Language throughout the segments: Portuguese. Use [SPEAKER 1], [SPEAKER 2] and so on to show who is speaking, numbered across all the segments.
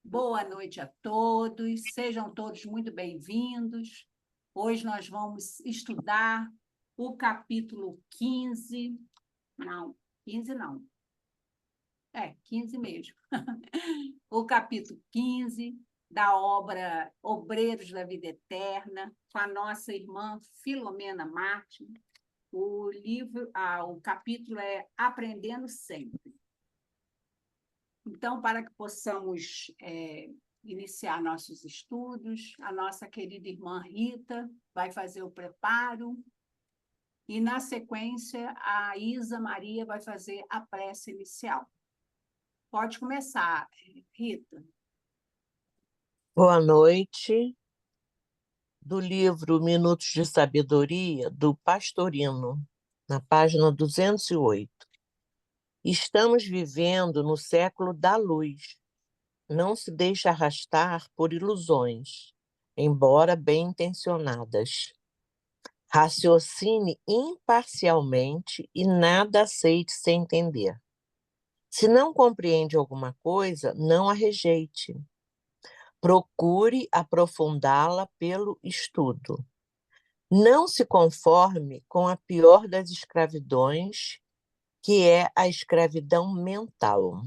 [SPEAKER 1] Boa noite a todos, sejam todos muito bem-vindos. Hoje nós vamos estudar o capítulo 15, não, 15 não, 15 mesmo. O capítulo 15 da obra Obreiros da Vida Eterna, com a nossa irmã Filomena Martins. O capítulo é Aprendendo Sempre. Então, para que possamos iniciar nossos estudos, a nossa querida irmã Rita vai fazer o preparo e, na sequência, a Isa Maria vai fazer a prece inicial. Pode começar, Rita.
[SPEAKER 2] Boa noite. Do livro Minutos de Sabedoria, do Pastorino, na página 208. Estamos vivendo no século da luz. Não se deixe arrastar por ilusões, embora bem intencionadas. Raciocine imparcialmente e nada aceite sem entender. Se não compreende alguma coisa, não a rejeite. Procure aprofundá-la pelo estudo. Não se conforme com a pior das escravidões, que é a escravidão mental.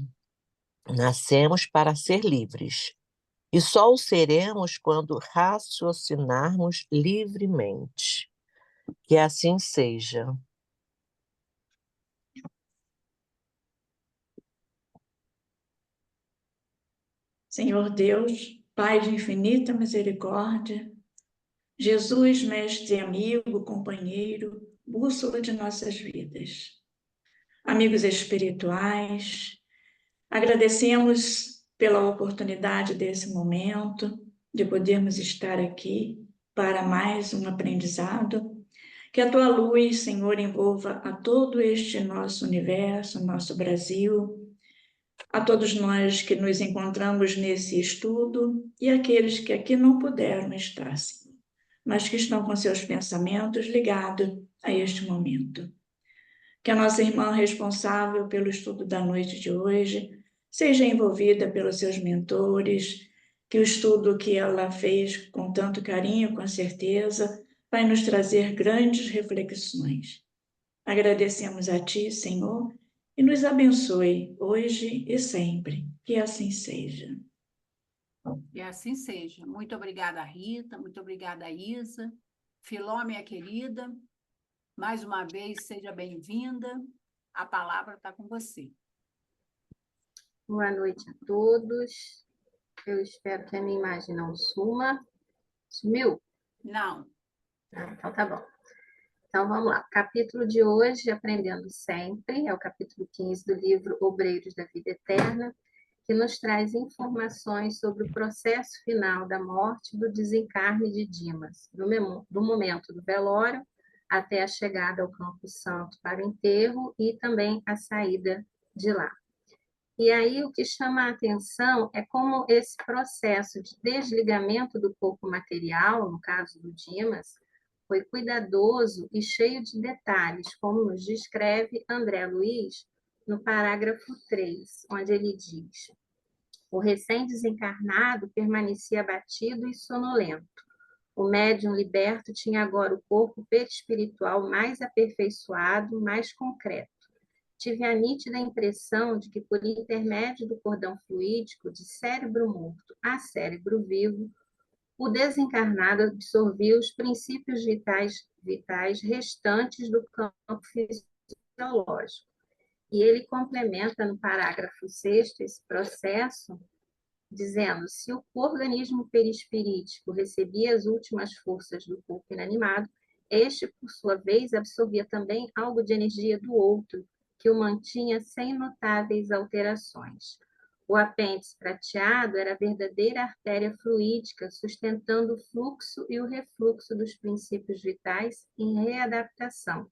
[SPEAKER 2] Nascemos para ser livres, e só o seremos quando raciocinarmos livremente. Que assim seja.
[SPEAKER 3] Senhor Deus, Pai de infinita misericórdia, Jesus, mestre, amigo, companheiro, bússola de nossas vidas. Amigos espirituais, agradecemos pela oportunidade desse momento, de podermos estar aqui para mais um aprendizado. Que a tua luz, Senhor, envolva a todo este nosso universo, nosso Brasil, a todos nós que nos encontramos nesse estudo e aqueles que aqui não puderam estar, Senhor, mas que estão com seus pensamentos ligados a este momento. Que a nossa irmã responsável pelo estudo da noite de hoje seja envolvida pelos seus mentores, que o estudo que ela fez com tanto carinho, com certeza, vai nos trazer grandes reflexões. Agradecemos a Ti, Senhor, e nos abençoe hoje e sempre. Que assim seja.
[SPEAKER 1] Que assim seja. Muito obrigada, Rita, muito obrigada, Isa. Filó, minha querida, mais uma vez, seja bem-vinda. A palavra está com você.
[SPEAKER 4] Boa noite a todos. Eu espero que a minha imagem não suma. Sumiu?
[SPEAKER 1] Não.
[SPEAKER 4] Então tá bom. Então vamos lá. O capítulo de hoje, Aprendendo Sempre, é o capítulo 15 do livro Obreiros da Vida Eterna, que nos traz informações sobre o processo final da morte e do desencarne de Dimas, do momento do velório até a chegada ao Campo Santo para o enterro e também a saída de lá. E aí o que chama a atenção é como esse processo de desligamento do corpo material, no caso do Dimas, foi cuidadoso e cheio de detalhes, como nos descreve André Luiz no parágrafo 3, onde ele diz: o recém-desencarnado permanecia abatido e sonolento. O médium liberto tinha agora o corpo perispiritual mais aperfeiçoado, mais concreto. Tive a nítida impressão de que, por intermédio do cordão fluídico de cérebro morto a cérebro vivo, o desencarnado absorvia os princípios vitais restantes do campo fisiológico. E ele complementa no parágrafo 6º esse processo, dizendo: se o organismo perispirítico recebia as últimas forças do corpo inanimado, este, por sua vez, absorvia também algo de energia do outro, que o mantinha sem notáveis alterações. O apêndice prateado era a verdadeira artéria fluídica, sustentando o fluxo e o refluxo dos princípios vitais em readaptação.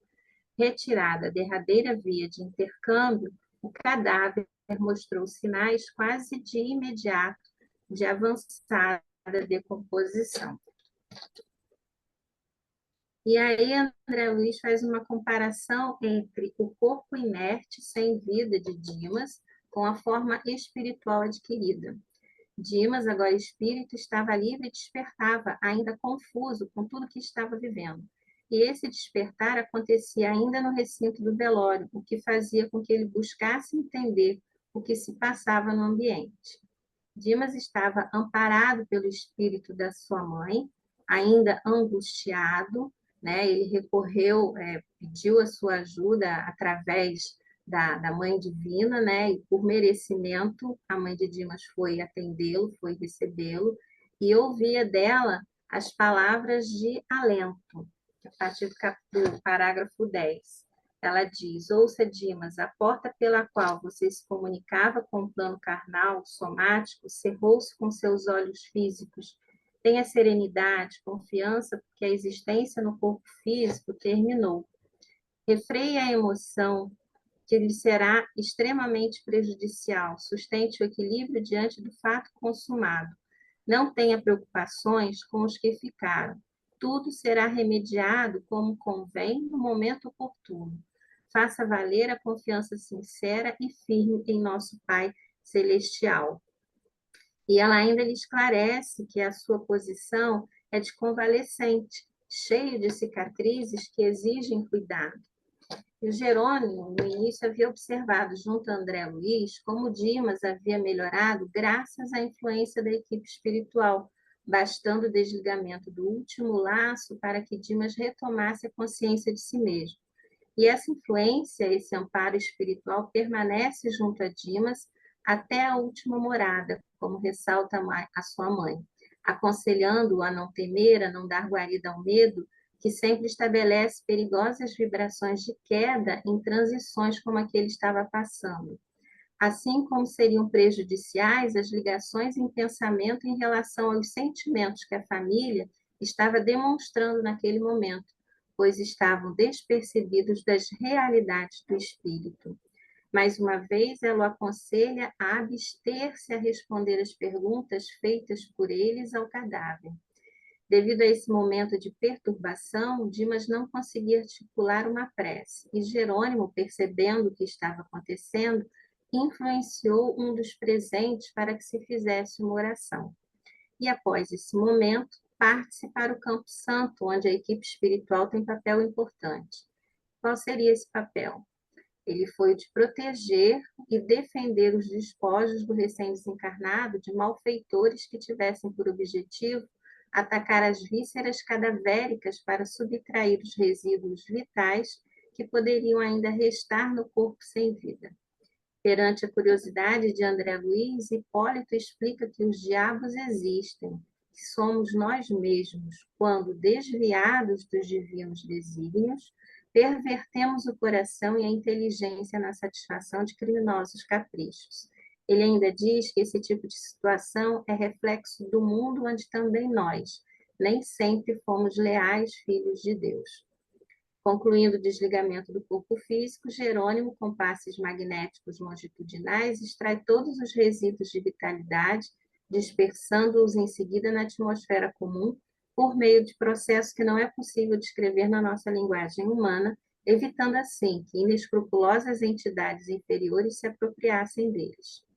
[SPEAKER 4] Retirada a derradeira via de intercâmbio, o cadáver mostrou sinais quase de imediato de avançada decomposição. E aí André Luiz faz uma comparação entre o corpo inerte, sem vida de Dimas, com a forma espiritual adquirida. Dimas, agora espírito, estava livre e despertava, ainda confuso com tudo que estava vivendo. E esse despertar acontecia ainda no recinto do velório, o que fazia com que ele buscasse entender o que se passava no ambiente. Dimas estava amparado pelo espírito da sua mãe, ainda angustiado, né? Ele recorreu, pediu a sua ajuda através da Mãe Divina, né? E por merecimento, a mãe de Dimas foi atendê-lo, foi recebê-lo, e ouvia dela as palavras de alento, a partir do parágrafo 10. Ela diz: ouça, Dimas, a porta pela qual você se comunicava com o plano carnal, somático, cerrou-se com seus olhos físicos. Tenha serenidade, confiança, porque a existência no corpo físico terminou. Refreie a emoção, que lhe será extremamente prejudicial. Sustente o equilíbrio diante do fato consumado. Não tenha preocupações com os que ficaram. Tudo será remediado como convém no momento oportuno. Faça valer a confiança sincera e firme em nosso Pai Celestial. E ela ainda lhe esclarece que a sua posição é de convalescente, cheio de cicatrizes que exigem cuidado. E o Jerônimo, no início, havia observado junto a André Luiz como Dimas havia melhorado graças à influência da equipe espiritual, bastando o desligamento do último laço para que Dimas retomasse a consciência de si mesmo. E essa influência, esse amparo espiritual, permanece junto a Dimas até a última morada, como ressalta a sua mãe, aconselhando-o a não temer, a não dar guarida ao medo, que sempre estabelece perigosas vibrações de queda em transições como a que ele estava passando. Assim como seriam prejudiciais as ligações em pensamento em relação aos sentimentos que a família estava demonstrando naquele momento, pois estavam despercebidos das realidades do espírito. Mais uma vez, ela o aconselha a abster-se a responder as perguntas feitas por eles ao cadáver. Devido a esse momento de perturbação, Dimas não conseguia articular uma prece, e Jerônimo, percebendo o que estava acontecendo, influenciou um dos presentes para que se fizesse uma oração. E após esse momento, parte-se para o Campo Santo, onde a equipe espiritual tem papel importante. Qual seria esse papel? Ele foi de proteger e defender os despojos do recém-desencarnado de malfeitores que tivessem por objetivo atacar as vísceras cadavéricas para subtrair os resíduos vitais que poderiam ainda restar no corpo sem vida. Perante a curiosidade de André Luiz, Hipólito explica que os diabos existem, que somos nós mesmos, quando, desviados dos divinos desígnios, pervertemos o coração e a inteligência na satisfação de criminosos caprichos. Ele ainda diz que esse tipo de situação é reflexo do mundo onde também nós, nem sempre fomos leais filhos de Deus. Concluindo o desligamento do corpo físico, Jerônimo, com passes magnéticos longitudinais, extrai todos os resíduos de vitalidade, dispersando-os em seguida na atmosfera comum, por meio de processo que não é possível descrever na nossa linguagem humana, evitando assim que inescrupulosas entidades inferiores se apropriassem deles.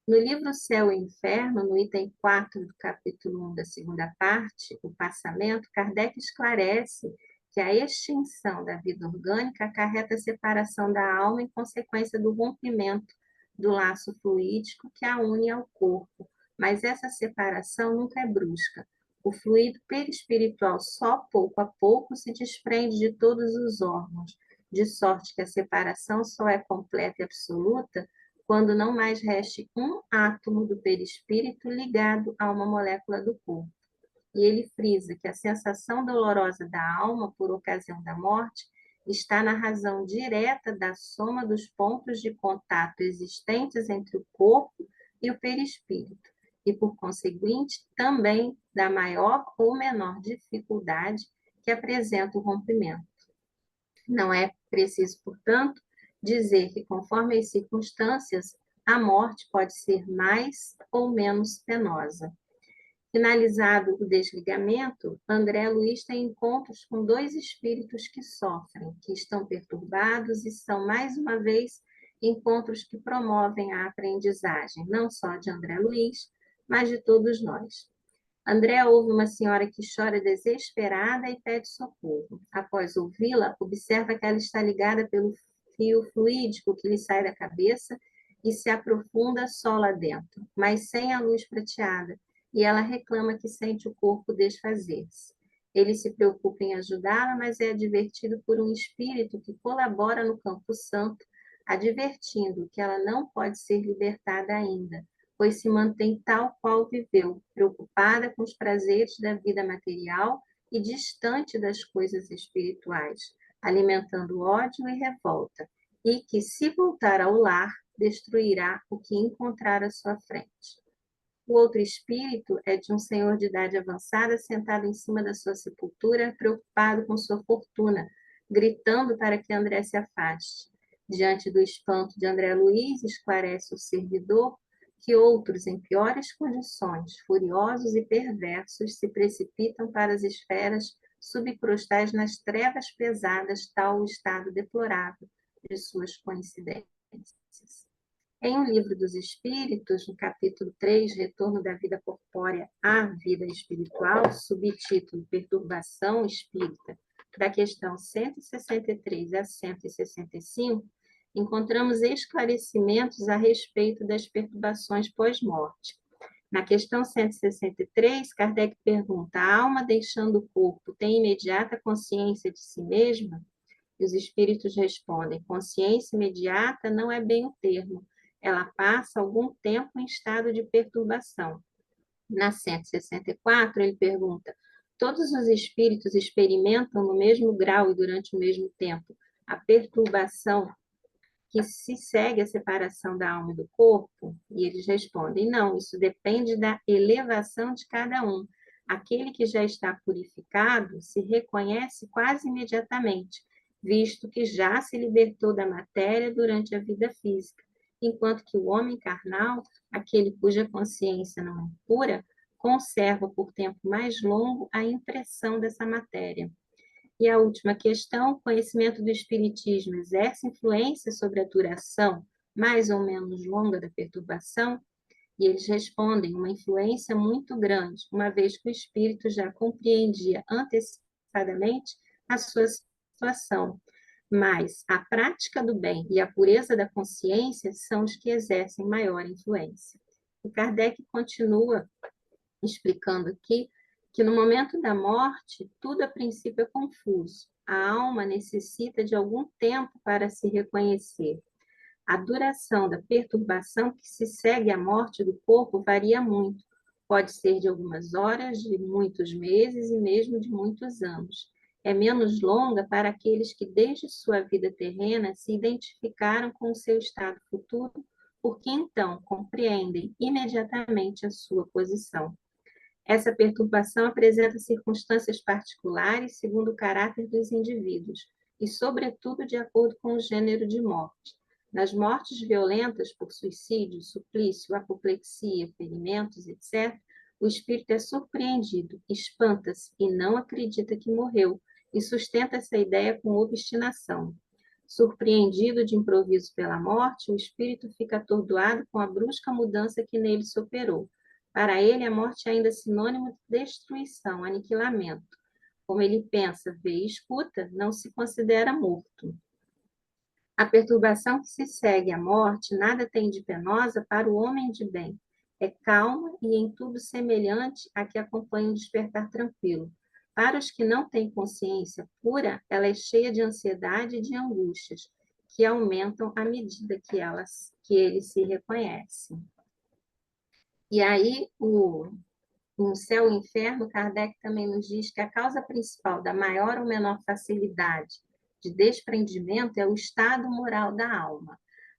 [SPEAKER 4] No livro Céu e Inferno, no item 4 do capítulo 1 da segunda parte, o passamento, Kardec esclarece que a extinção da vida orgânica acarreta a separação da alma em consequência do rompimento do laço fluídico que a une ao corpo, mas essa separação nunca é brusca. O fluido perispiritual só pouco a pouco se desprende de todos os órgãos, de sorte que a separação só é completa e absoluta quando não mais reste um átomo do perispírito ligado a uma molécula do corpo. E ele frisa que a sensação dolorosa da alma por ocasião da morte está na razão direta da soma dos pontos de contato existentes entre o corpo e o perispírito, e, por conseguinte, também da maior ou menor dificuldade que apresenta o rompimento. Não é preciso, portanto, dizer que, conforme as circunstâncias, a morte pode ser mais ou menos penosa. Finalizado o desligamento, André Luiz tem encontros com dois espíritos que sofrem, que estão perturbados e são, mais uma vez, encontros que promovem a aprendizagem, não só de André Luiz, mas de todos nós. André ouve uma senhora que chora desesperada e pede socorro. Após ouvi-la, observa que ela está ligada pelo fio fluídico que lhe sai da cabeça e se aprofunda só lá dentro, mas sem a luz prateada, e ela reclama que sente o corpo desfazer-se. Ele se preocupa em ajudá-la, mas é advertido por um espírito que colabora no campo santo, advertindo que ela não pode ser libertada ainda, pois se mantém tal qual viveu, preocupada com os prazeres da vida material e distante das coisas espirituais, alimentando ódio e revolta, e que, se voltar ao lar, destruirá o que encontrar à sua frente. O outro espírito é de um senhor de idade avançada sentado em cima da sua sepultura, preocupado com sua fortuna, gritando para que André se afaste. Diante do espanto de André Luiz, esclarece o servidor que outros, em piores condições, furiosos e perversos, se precipitam para as esferas subcrustais nas trevas pesadas, tal o estado deplorável de suas coincidências. Em O Livro dos Espíritos, no capítulo 3, Retorno da Vida Corpórea à Vida Espiritual, subtítulo Perturbação Espírita, da questão 163 a 165, encontramos esclarecimentos a respeito das perturbações pós-morte. Na questão 163, Kardec pergunta: a alma deixando o corpo tem imediata consciência de si mesma? E os espíritos respondem: consciência imediata não é bem o termo. Ela passa algum tempo em estado de perturbação. Na 164, ele pergunta: todos os espíritos experimentam no mesmo grau e durante o mesmo tempo a perturbação que se segue a separação da alma e do corpo? E eles respondem: não, isso depende da elevação de cada um. Aquele que já está purificado se reconhece quase imediatamente, visto que já se libertou da matéria durante a vida física, enquanto que o homem carnal, aquele cuja consciência não é pura, conserva por tempo mais longo a impressão dessa matéria. E a última questão: o conhecimento do Espiritismo exerce influência sobre a duração mais ou menos longa da perturbação? E eles respondem: uma influência muito grande, uma vez que o espírito já compreendia antecipadamente a sua situação. Mas a prática do bem e a pureza da consciência são os que exercem maior influência. O Kardec continua explicando aqui que no momento da morte, tudo a princípio é confuso. A alma necessita de algum tempo para se reconhecer. A duração da perturbação que se segue à morte do corpo varia muito. Pode ser de algumas horas, de muitos meses e mesmo de muitos anos. É menos longa para aqueles que, desde sua vida terrena, se identificaram com o seu estado futuro, porque então compreendem imediatamente a sua posição. Essa perturbação apresenta circunstâncias particulares segundo o caráter dos indivíduos e, sobretudo, de acordo com o gênero de morte. Nas mortes violentas por suicídio, suplício, apoplexia, ferimentos, etc., o espírito é surpreendido, espanta-se e não acredita que morreu, e sustenta essa ideia com obstinação. Surpreendido de improviso pela morte, o espírito fica atordoado com a brusca mudança que nele se operou. Para ele, a morte é ainda sinônimo de destruição, aniquilamento. Como ele pensa, vê e escuta, não se considera morto. A perturbação que se segue à morte nada tem de penosa para o homem de bem. É calma e em tudo semelhante à que acompanha o despertar tranquilo. Para os que não têm consciência pura, ela é cheia de ansiedade e de angústias, que aumentam à medida que eles se reconhecem. E aí, no Céu e Inferno, Kardec também nos diz que a causa principal da maior ou menor facilidade de desprendimento é o estado moral da alma.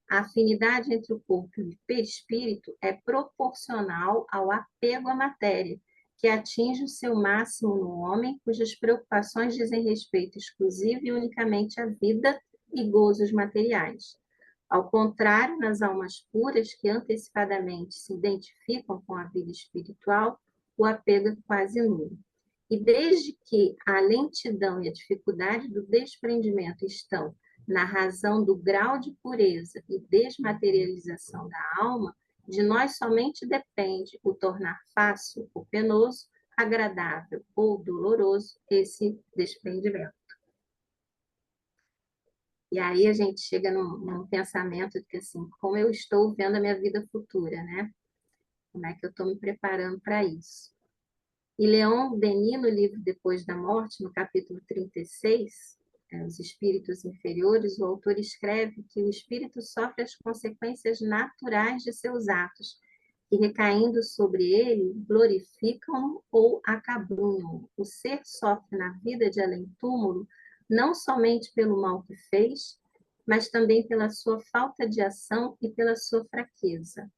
[SPEAKER 4] A afinidade entre o corpo e o perispírito é proporcional ao apego à matéria, que atinge o seu máximo no homem, cujas preocupações dizem respeito exclusivo e unicamente à vida e gozos materiais. Ao contrário, nas almas puras, que antecipadamente se identificam com a vida espiritual, o apego é quase nulo. E desde que a lentidão e a dificuldade do desprendimento estão na razão do grau de pureza e desmaterialização da alma, De nós somente depende o tornar fácil ou penoso, agradável ou doloroso esse desprendimento. E aí a gente chega num pensamento de que, assim, como eu estou vendo a minha vida futura, né? Como é que eu estou me preparando para isso? E Leon Denis, no livro Depois da Morte, no capítulo 36, Os Espíritos Inferiores, o autor escreve que o espírito sofre as consequências naturais de seus atos, que recaindo sobre ele, glorificam-no ou acabrunham. O ser sofre na vida de além-túmulo não somente pelo mal que fez, mas também pela sua falta de ação e pela sua fraqueza.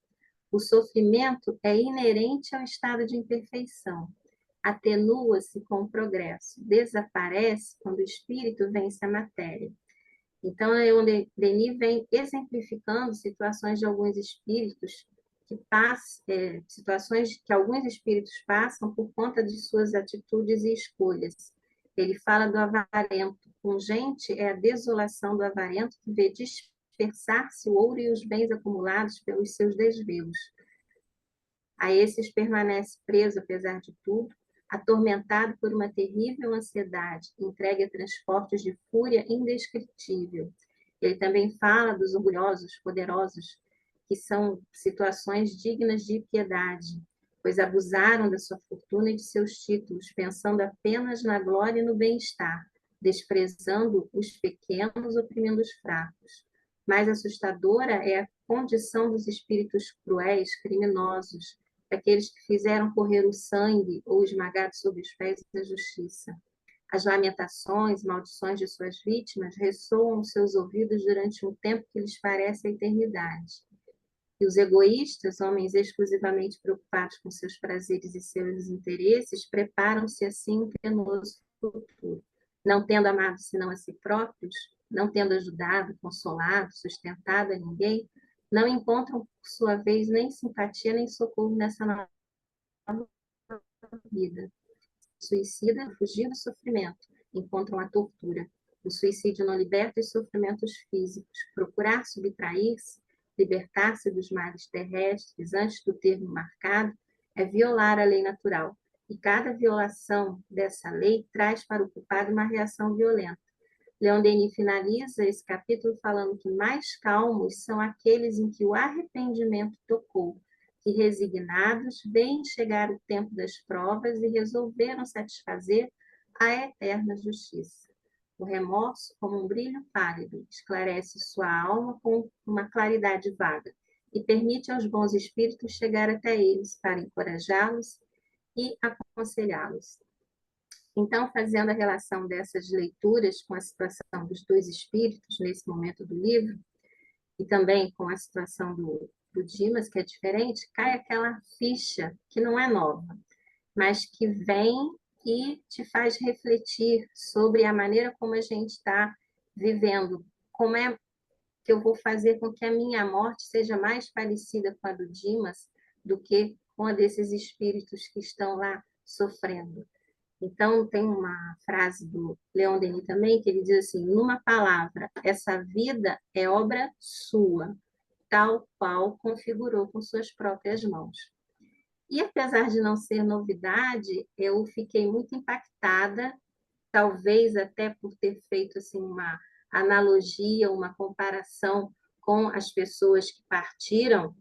[SPEAKER 4] O sofrimento é inerente ao estado de imperfeição. Atenua-se com o progresso, desaparece quando o espírito vence a matéria. Então, Leon Denis vem exemplificando situações de alguns espíritos situações que alguns espíritos passam por conta de suas atitudes e escolhas. Ele fala do avarento. Pungente é a desolação do avarento que vê dispersar-se o ouro e os bens acumulados pelos seus desvelos. A esses permanece preso, apesar de tudo, atormentado por uma terrível ansiedade, entregue a transportes de fúria indescritível. Ele também fala dos orgulhosos, poderosos, que são situações dignas de piedade, pois abusaram da sua fortuna e de seus títulos, pensando apenas na glória e no bem-estar, desprezando os pequenos, oprimindo os fracos. Mais assustadora é a condição dos espíritos cruéis, criminosos, daqueles que fizeram correr o sangue ou esmagados sob os pés da justiça. As lamentações, maldições de suas vítimas ressoam aos seus ouvidos durante um tempo que lhes parece a eternidade. E os egoístas, homens exclusivamente preocupados com seus prazeres e seus interesses, preparam-se assim um penoso futuro. Não tendo amado senão a si próprios, não tendo ajudado, consolado, sustentado a ninguém, não encontram, por sua vez, nem simpatia nem socorro nessa nova vida. O suicida, fugir do sofrimento, encontram a tortura. O suicídio não liberta os sofrimentos físicos. Procurar subtrair-se, libertar-se dos males terrestres antes do termo marcado, é violar a lei natural. E cada violação dessa lei traz para o culpado uma reação violenta. Leon Denis finaliza esse capítulo falando que mais calmos são aqueles em que o arrependimento tocou, que resignados veem chegar o tempo das provas e resolveram satisfazer a eterna justiça. O remorso, como um brilho pálido, esclarece sua alma com uma claridade vaga e permite aos bons espíritos chegar até eles para encorajá-los e aconselhá-los. Então, fazendo a relação dessas leituras com a situação dos dois espíritos nesse momento do livro, e também com a situação do Dimas, que é diferente, cai aquela ficha que não é nova, mas que vem e te faz refletir sobre a maneira como a gente está vivendo, como é que eu vou fazer com que a minha morte seja mais parecida com a do Dimas do que com a desses espíritos que estão lá sofrendo. Então, tem uma frase do Leon Denis também, que ele diz assim, numa palavra, essa vida é obra sua, tal qual configurou com suas próprias mãos. E apesar de não ser novidade, eu fiquei muito impactada, talvez até por ter feito assim, uma analogia, uma comparação com as pessoas que partiram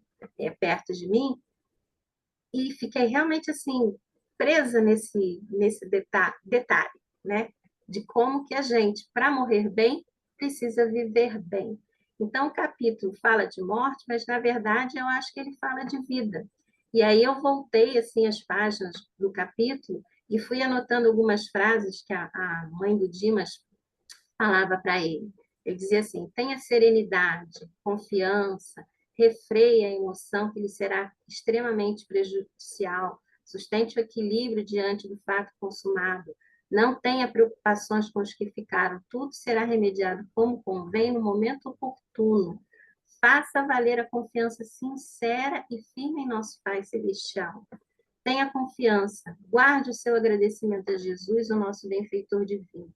[SPEAKER 4] perto de mim, e fiquei realmente assim presa nesse detalhe, né? De como que a gente, para morrer bem, precisa viver bem. Então, o capítulo fala de morte, mas, na verdade, eu acho que ele fala de vida. E aí eu voltei, assim, as páginas do capítulo e fui anotando algumas frases que a mãe do Dimas falava para ele. Ele dizia assim, tenha serenidade, confiança, refreie a emoção que lhe será extremamente prejudicial, sustente o equilíbrio diante do fato consumado, não tenha preocupações com os que ficaram, tudo será remediado como convém no momento oportuno. Faça valer a confiança sincera e firme em nosso Pai Celestial. Tenha confiança, guarde o seu agradecimento a Jesus, o nosso benfeitor divino.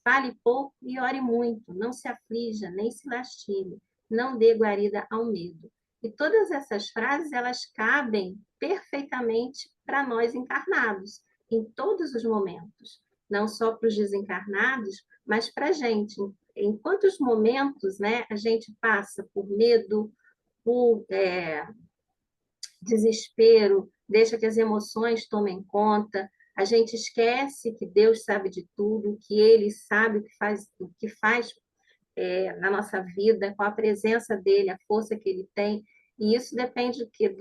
[SPEAKER 4] Fale pouco e ore muito, não se aflija, nem se lastime, não dê guarida ao medo. E todas essas frases, elas cabem perfeitamente para nós encarnados, em todos os momentos. Não só para os desencarnados, mas para a gente. Em quantos momentos, né, a gente passa por medo, por desespero, deixa que as emoções tomem conta, a gente esquece que Deus sabe de tudo, que Ele sabe o que faz na nossa vida, com a presença dele, a força que ele tem, e isso depende do quê?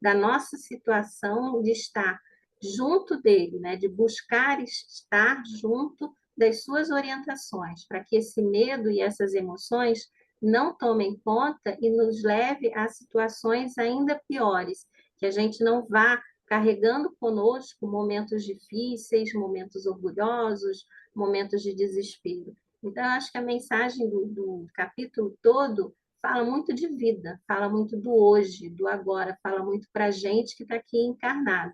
[SPEAKER 4] Da nossa situação de estar junto dele, né? De buscar estar junto das suas orientações, para que esse medo e essas emoções não tomem conta e nos leve a situações ainda piores, que a gente não vá carregando conosco momentos difíceis, momentos orgulhosos, momentos de desespero. Então, eu acho que a mensagem do capítulo todo fala muito de vida, fala muito do hoje, do agora, fala muito para a gente que está aqui encarnado.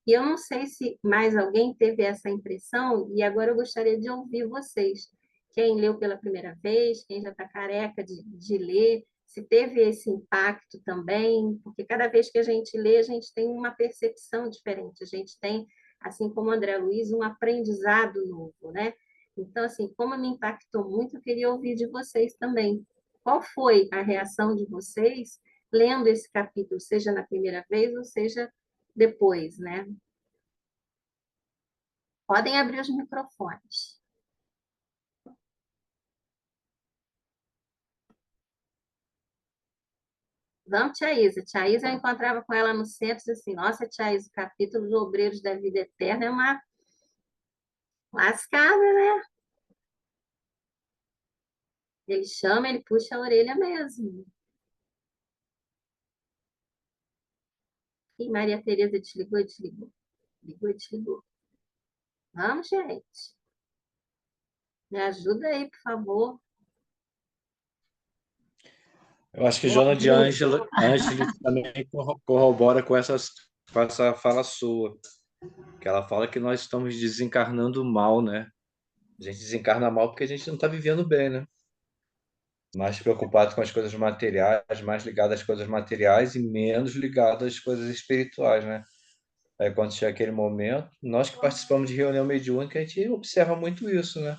[SPEAKER 4] E eu não sei se mais alguém teve essa impressão, e agora eu gostaria de ouvir vocês. Quem leu pela primeira vez, quem já está careca de ler, se teve esse impacto também, porque cada vez que a gente lê, a gente tem uma percepção diferente, a gente tem, assim como o André Luiz, um aprendizado novo, né? Então, assim, como me impactou muito, eu queria ouvir de vocês também. Qual foi a reação de vocês lendo esse capítulo, seja na primeira vez ou seja depois, né? Podem abrir os microfones. Vamos, Tia Isa. Tia Isa, eu encontrava com ela no centro e disse assim, nossa, Tia Isa, o capítulo dos Obreiros da Vida Eterna é uma lascada, né? Ele chama, ele puxa a orelha mesmo. E Maria Tereza desligou e desligou. Ligou e desligou. Vamos, gente. Me ajuda aí, por favor.
[SPEAKER 5] Eu acho que Joana de Ângeles também corrobora com essa fala sua, que ela fala que nós estamos desencarnando mal, né? A gente desencarna mal porque a gente não está vivendo bem, né? Mais preocupado com as coisas materiais, mais ligado às coisas materiais e menos ligado às coisas espirituais, né? Aí quando chega aquele momento, nós que participamos de reunião mediúnica, a gente observa muito isso, né?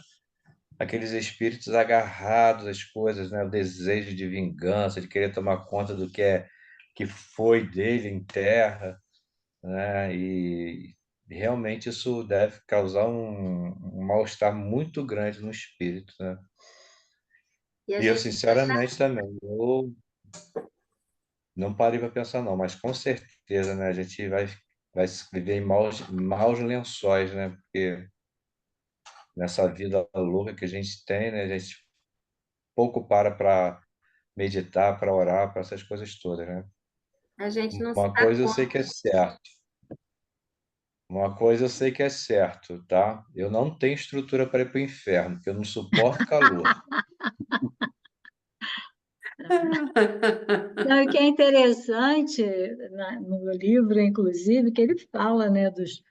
[SPEAKER 5] Aqueles espíritos agarrados às coisas, né? O desejo de vingança, de querer tomar conta do que foi dele em terra, né? E realmente isso deve causar um mal-estar muito grande no espírito, né?
[SPEAKER 4] E a
[SPEAKER 5] E eu,
[SPEAKER 4] gente
[SPEAKER 5] sinceramente, também, eu não parei para pensar, não, mas com certeza, né? A gente vai viver em maus lençóis, né? Porque nessa vida louca que a gente tem, né? A gente pouco para meditar, para orar, para essas coisas todas, né?
[SPEAKER 4] a gente não se
[SPEAKER 5] Uma
[SPEAKER 4] dá
[SPEAKER 5] coisa eu sei que é
[SPEAKER 4] conta.
[SPEAKER 5] certo. Uma coisa eu sei que é certo, tá? Eu não tenho estrutura para ir para o inferno, porque eu não suporto calor.
[SPEAKER 6] Não, o que é interessante no livro, inclusive, que ele fala, né, dos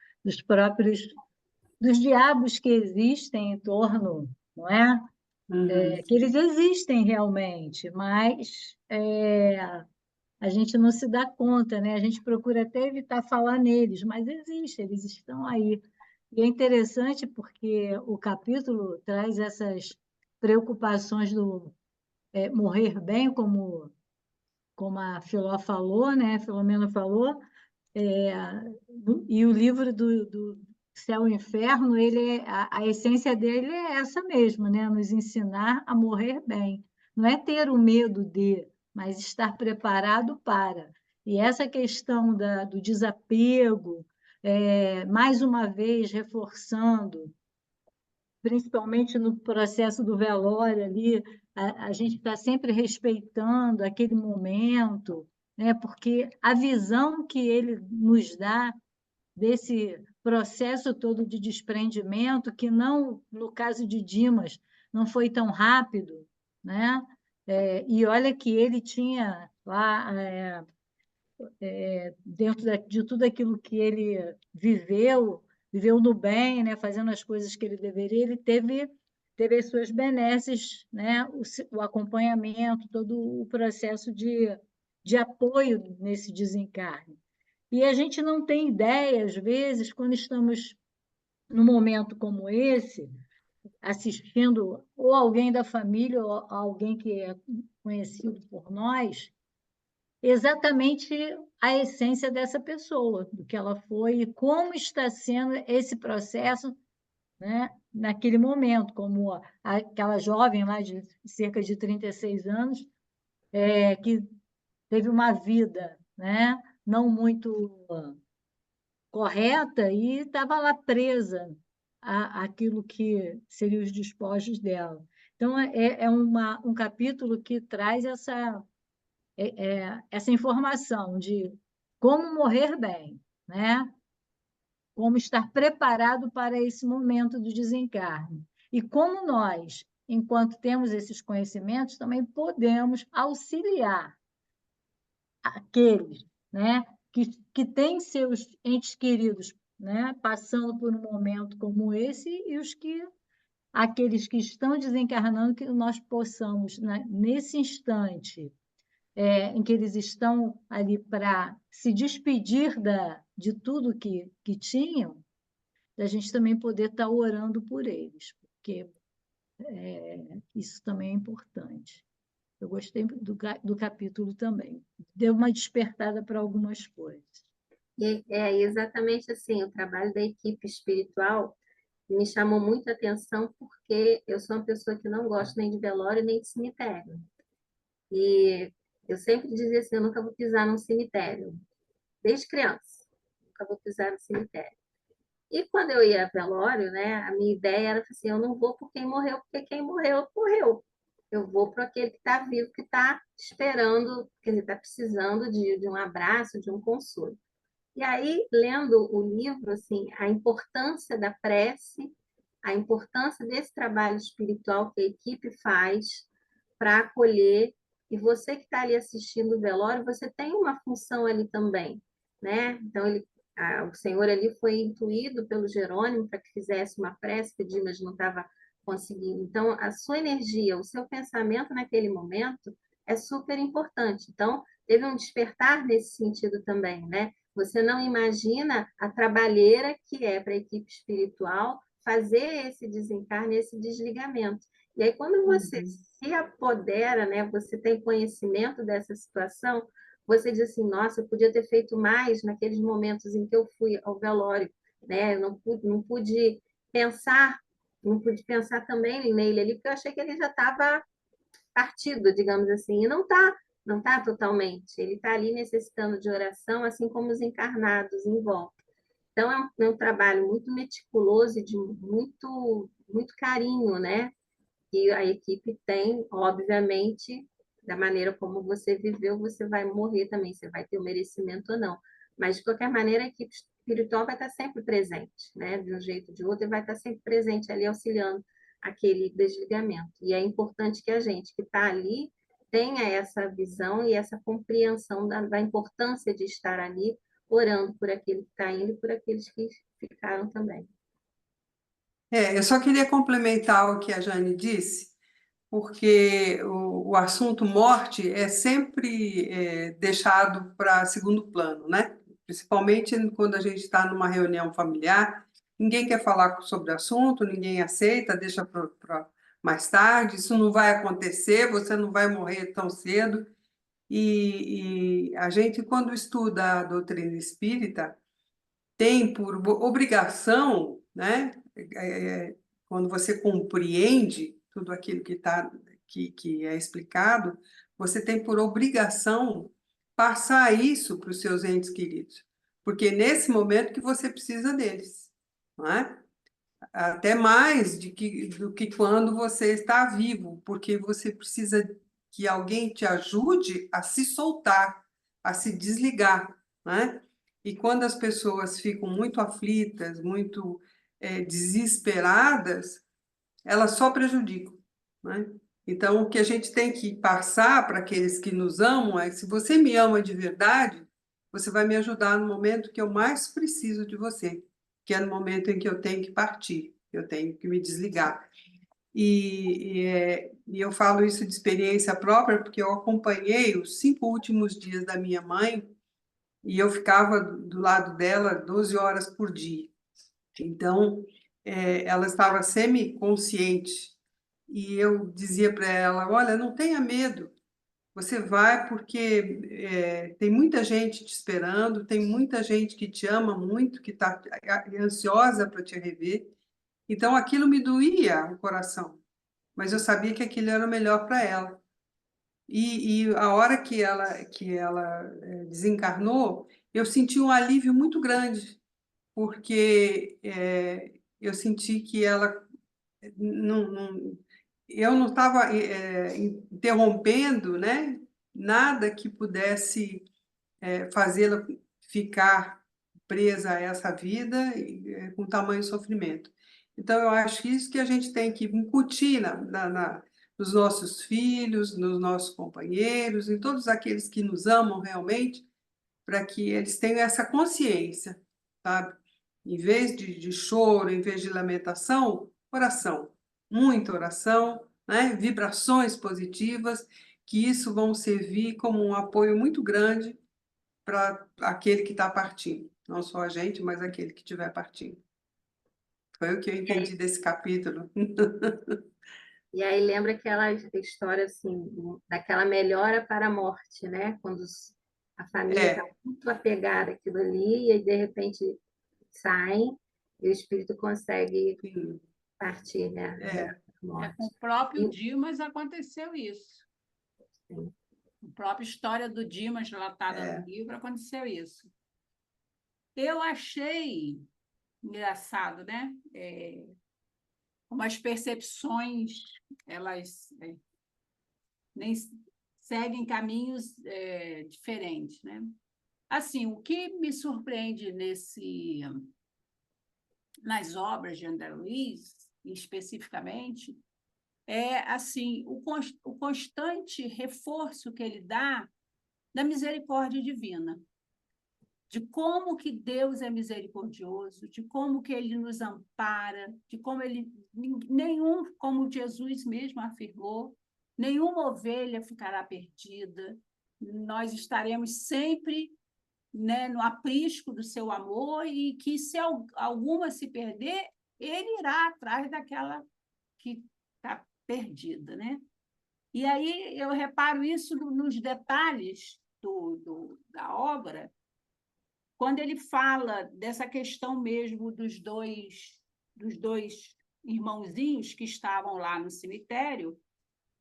[SPEAKER 6] próprios dos diabos que existem em torno, não é? Que eles existem realmente, mas a gente não se dá conta, né? A gente procura até evitar falar neles, mas existem, eles estão aí. E é interessante porque o capítulo traz essas preocupações do morrer bem, como a Filó falou, né? A Filomena falou, e o livro do Céu e Inferno, a essência dele é essa mesmo, né? Nos ensinar a morrer bem. Não é ter o medo de, mas estar preparado para. E essa questão do desapego, mais uma vez reforçando, principalmente no processo do velório ali, a gente está sempre respeitando aquele momento, né? Porque a visão que ele nos dá desse processo todo de desprendimento, que não, no caso de Dimas, não foi tão rápido, né? E olha que ele tinha lá, dentro de tudo aquilo que ele viveu no bem, né? Fazendo as coisas que ele deveria, ele teve teve as suas benesses, né? O acompanhamento, todo o processo de apoio nesse desencarne. E a gente não tem ideia, às vezes, quando estamos num momento como esse, assistindo ou alguém da família ou alguém que é conhecido por nós, exatamente a essência dessa pessoa, do que ela foi e como está sendo esse processo, né, naquele momento, como aquela jovem lá de cerca de 36 anos, que teve uma vida, né, não muito correta e estava lá presa àquilo que seriam os despojos dela. Então, é um capítulo que traz essa informação de como morrer bem, né? Como estar preparado para esse momento do desencarne. E como nós, enquanto temos esses conhecimentos, também podemos auxiliar aqueles, né, que têm seus entes queridos, né, passando por um momento como esse, e aqueles que estão desencarnando, que nós possamos, né, nesse instante em que eles estão ali para se despedir de tudo que tinham, da gente também poder estar orando por eles, porque isso também é importante. Eu gostei do capítulo também. Deu uma despertada para algumas coisas.
[SPEAKER 4] E é exatamente assim, o trabalho da equipe espiritual me chamou muita atenção porque eu sou uma pessoa que não gosta nem de velório nem de cemitério. E eu sempre dizia assim, eu nunca vou pisar num cemitério, desde criança, nunca vou pisar no cemitério. E quando eu ia a velório, né, a minha ideia era assim, eu não vou por quem morreu, porque quem morreu, morreu. Eu vou para aquele que está vivo, que está esperando, que ele está precisando de um abraço, de um consolo. E aí, lendo o livro, assim, a importância da prece, a importância desse trabalho espiritual que a equipe faz para acolher, e você que está ali assistindo o velório, você tem uma função ali também, né? Então, o Senhor ali foi intuído pelo Jerônimo para que fizesse uma prece, que o Dimas não estava conseguindo. Então, a sua energia, o seu pensamento naquele momento é super importante. Então, teve um despertar nesse sentido também, né? Você não imagina a trabalheira que é para a equipe espiritual fazer esse desencarne, esse desligamento. E aí, quando você se apodera, né, você tem conhecimento dessa situação, você diz assim, nossa, eu podia ter feito mais naqueles momentos em que eu fui ao velório, né? Eu não pude pensar, não pude pensar também nele ali, porque eu achei que ele já estava partido, digamos assim, e não tá totalmente. Ele está ali necessitando de oração, assim como os encarnados em volta. Então, é um trabalho muito meticuloso e de muito carinho, né? Que a equipe tem, obviamente, da maneira como você viveu, você vai morrer também, você vai ter o merecimento ou não. Mas, de qualquer maneira, a equipe espiritual vai estar sempre presente, né? De um jeito ou de outro, e vai estar sempre presente ali, auxiliando aquele desligamento. E é importante que a gente que está ali tenha essa visão e essa compreensão da importância de estar ali, orando por aquele que está indo e por aqueles que ficaram também.
[SPEAKER 7] Eu só queria complementar o que a Jane disse, porque o assunto morte é sempre deixado para segundo plano, né? Principalmente quando a gente está numa reunião familiar, ninguém quer falar sobre o assunto, ninguém aceita, deixa para mais tarde, isso não vai acontecer, você não vai morrer tão cedo. E a gente, quando estuda a doutrina espírita, tem por obrigação, né? Quando você compreende tudo aquilo que é explicado, você tem por obrigação passar isso para os seus entes queridos, porque é nesse momento que você precisa deles, não é? Até mais do que quando você está vivo, porque você precisa que alguém te ajude a se soltar, a se desligar, né? E quando as pessoas ficam muito aflitas, muito desesperadas, elas só prejudicam, né? Então, o que a gente tem que passar para aqueles que nos amam é: se você me ama de verdade, você vai me ajudar no momento que eu mais preciso de você, que é no momento em que eu tenho que partir, eu tenho que me desligar. E eu falo isso de experiência própria, porque eu acompanhei os 5 últimos dias da minha mãe, e eu ficava do lado dela 12 horas por dia. Então, ela estava semi-consciente, e eu dizia para ela, olha, não tenha medo, você vai porque tem muita gente te esperando, tem muita gente que te ama muito, que está ansiosa para te rever. Então, aquilo me doía o coração, mas eu sabia que aquilo era o melhor para ela. E a hora que ela desencarnou, eu senti um alívio muito grande, porque eu senti que ela eu não estava interrompendo, né, nada que pudesse fazê-la ficar presa a essa vida com tamanho sofrimento. Então, eu acho que isso que a gente tem que incutir nos nossos filhos, nos nossos companheiros, em todos aqueles que nos amam realmente, para que eles tenham essa consciência, sabe? Em vez de choro, em vez de lamentação, oração, muita oração, né? Vibrações positivas, que isso vão servir como um apoio muito grande para aquele que está partindo. Não só a gente, mas aquele que estiver partindo. Foi o que eu entendi desse capítulo.
[SPEAKER 4] E aí lembra aquela história assim, daquela melhora para a morte, né? Quando a família está muito apegada àquilo ali, e aí, de repente saem e o espírito consegue
[SPEAKER 7] Sim.
[SPEAKER 4] partir, né?
[SPEAKER 1] Com o próprio Dimas aconteceu isso.
[SPEAKER 4] Sim.
[SPEAKER 1] A própria história do Dimas relatada no livro aconteceu isso. Eu achei engraçado, né? Como as percepções, elas nem seguem caminhos diferentes, né? Assim, o que me surpreende nas obras de André Luiz, especificamente, é assim o constante reforço que ele dá da misericórdia divina, de como que Deus é misericordioso, de como que ele nos ampara, de como como Jesus mesmo afirmou, nenhuma ovelha ficará perdida, nós estaremos sempre, né, no aprisco do seu amor, e que se alguma se perder, ele irá atrás daquela que está perdida, né? E aí eu reparo isso nos detalhes da obra, quando ele fala dessa questão mesmo dos dois irmãozinhos que estavam lá no cemitério,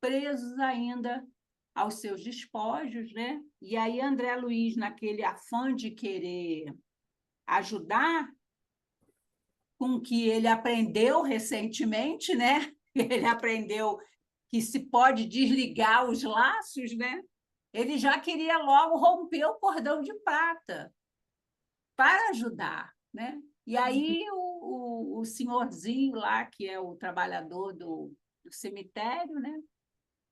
[SPEAKER 1] presos ainda aos seus despojos, né? E aí André Luiz, naquele afã de querer ajudar, com o que ele aprendeu recentemente, né? Ele aprendeu que se pode desligar os laços, né? Ele já queria logo romper o cordão de prata para ajudar, né? E aí o senhorzinho lá, que é o trabalhador do cemitério, né?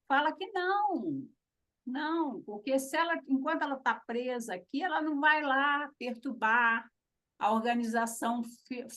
[SPEAKER 1] Fala que não, porque enquanto ela está presa aqui, ela não vai lá perturbar a organização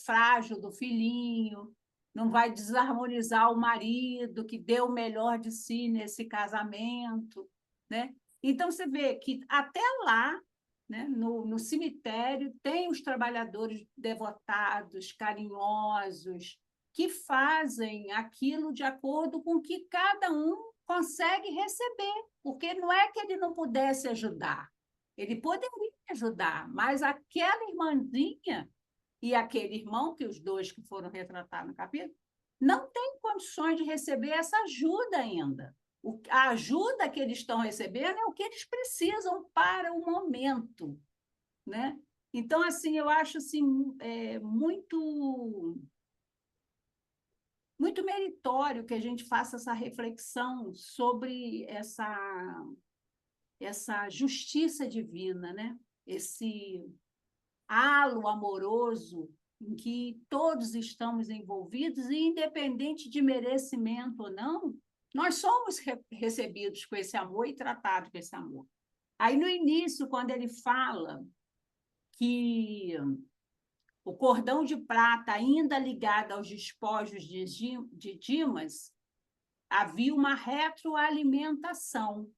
[SPEAKER 1] frágil do filhinho, não vai desarmonizar o marido que deu o melhor de si nesse casamento, né? Então, você vê que até lá, né, no cemitério, tem os trabalhadores devotados, carinhosos, que fazem aquilo de acordo com o que cada um consegue receber, porque não é que ele não pudesse ajudar, ele poderia ajudar, mas aquela irmãzinha e aquele irmão, que os dois que foram retratados no capítulo, não têm condições de receber essa ajuda ainda. A ajuda que eles estão recebendo é o que eles precisam para o momento, né? Então, assim, eu acho assim, muito meritório que a gente faça essa reflexão sobre essa justiça divina, né? Esse halo amoroso em que todos estamos envolvidos, e independente de merecimento ou não, nós somos recebidos com esse amor e tratados com esse amor. Aí, no início, quando ele fala que o cordão de prata ainda ligado aos despojos de Dimas, havia uma retroalimentação,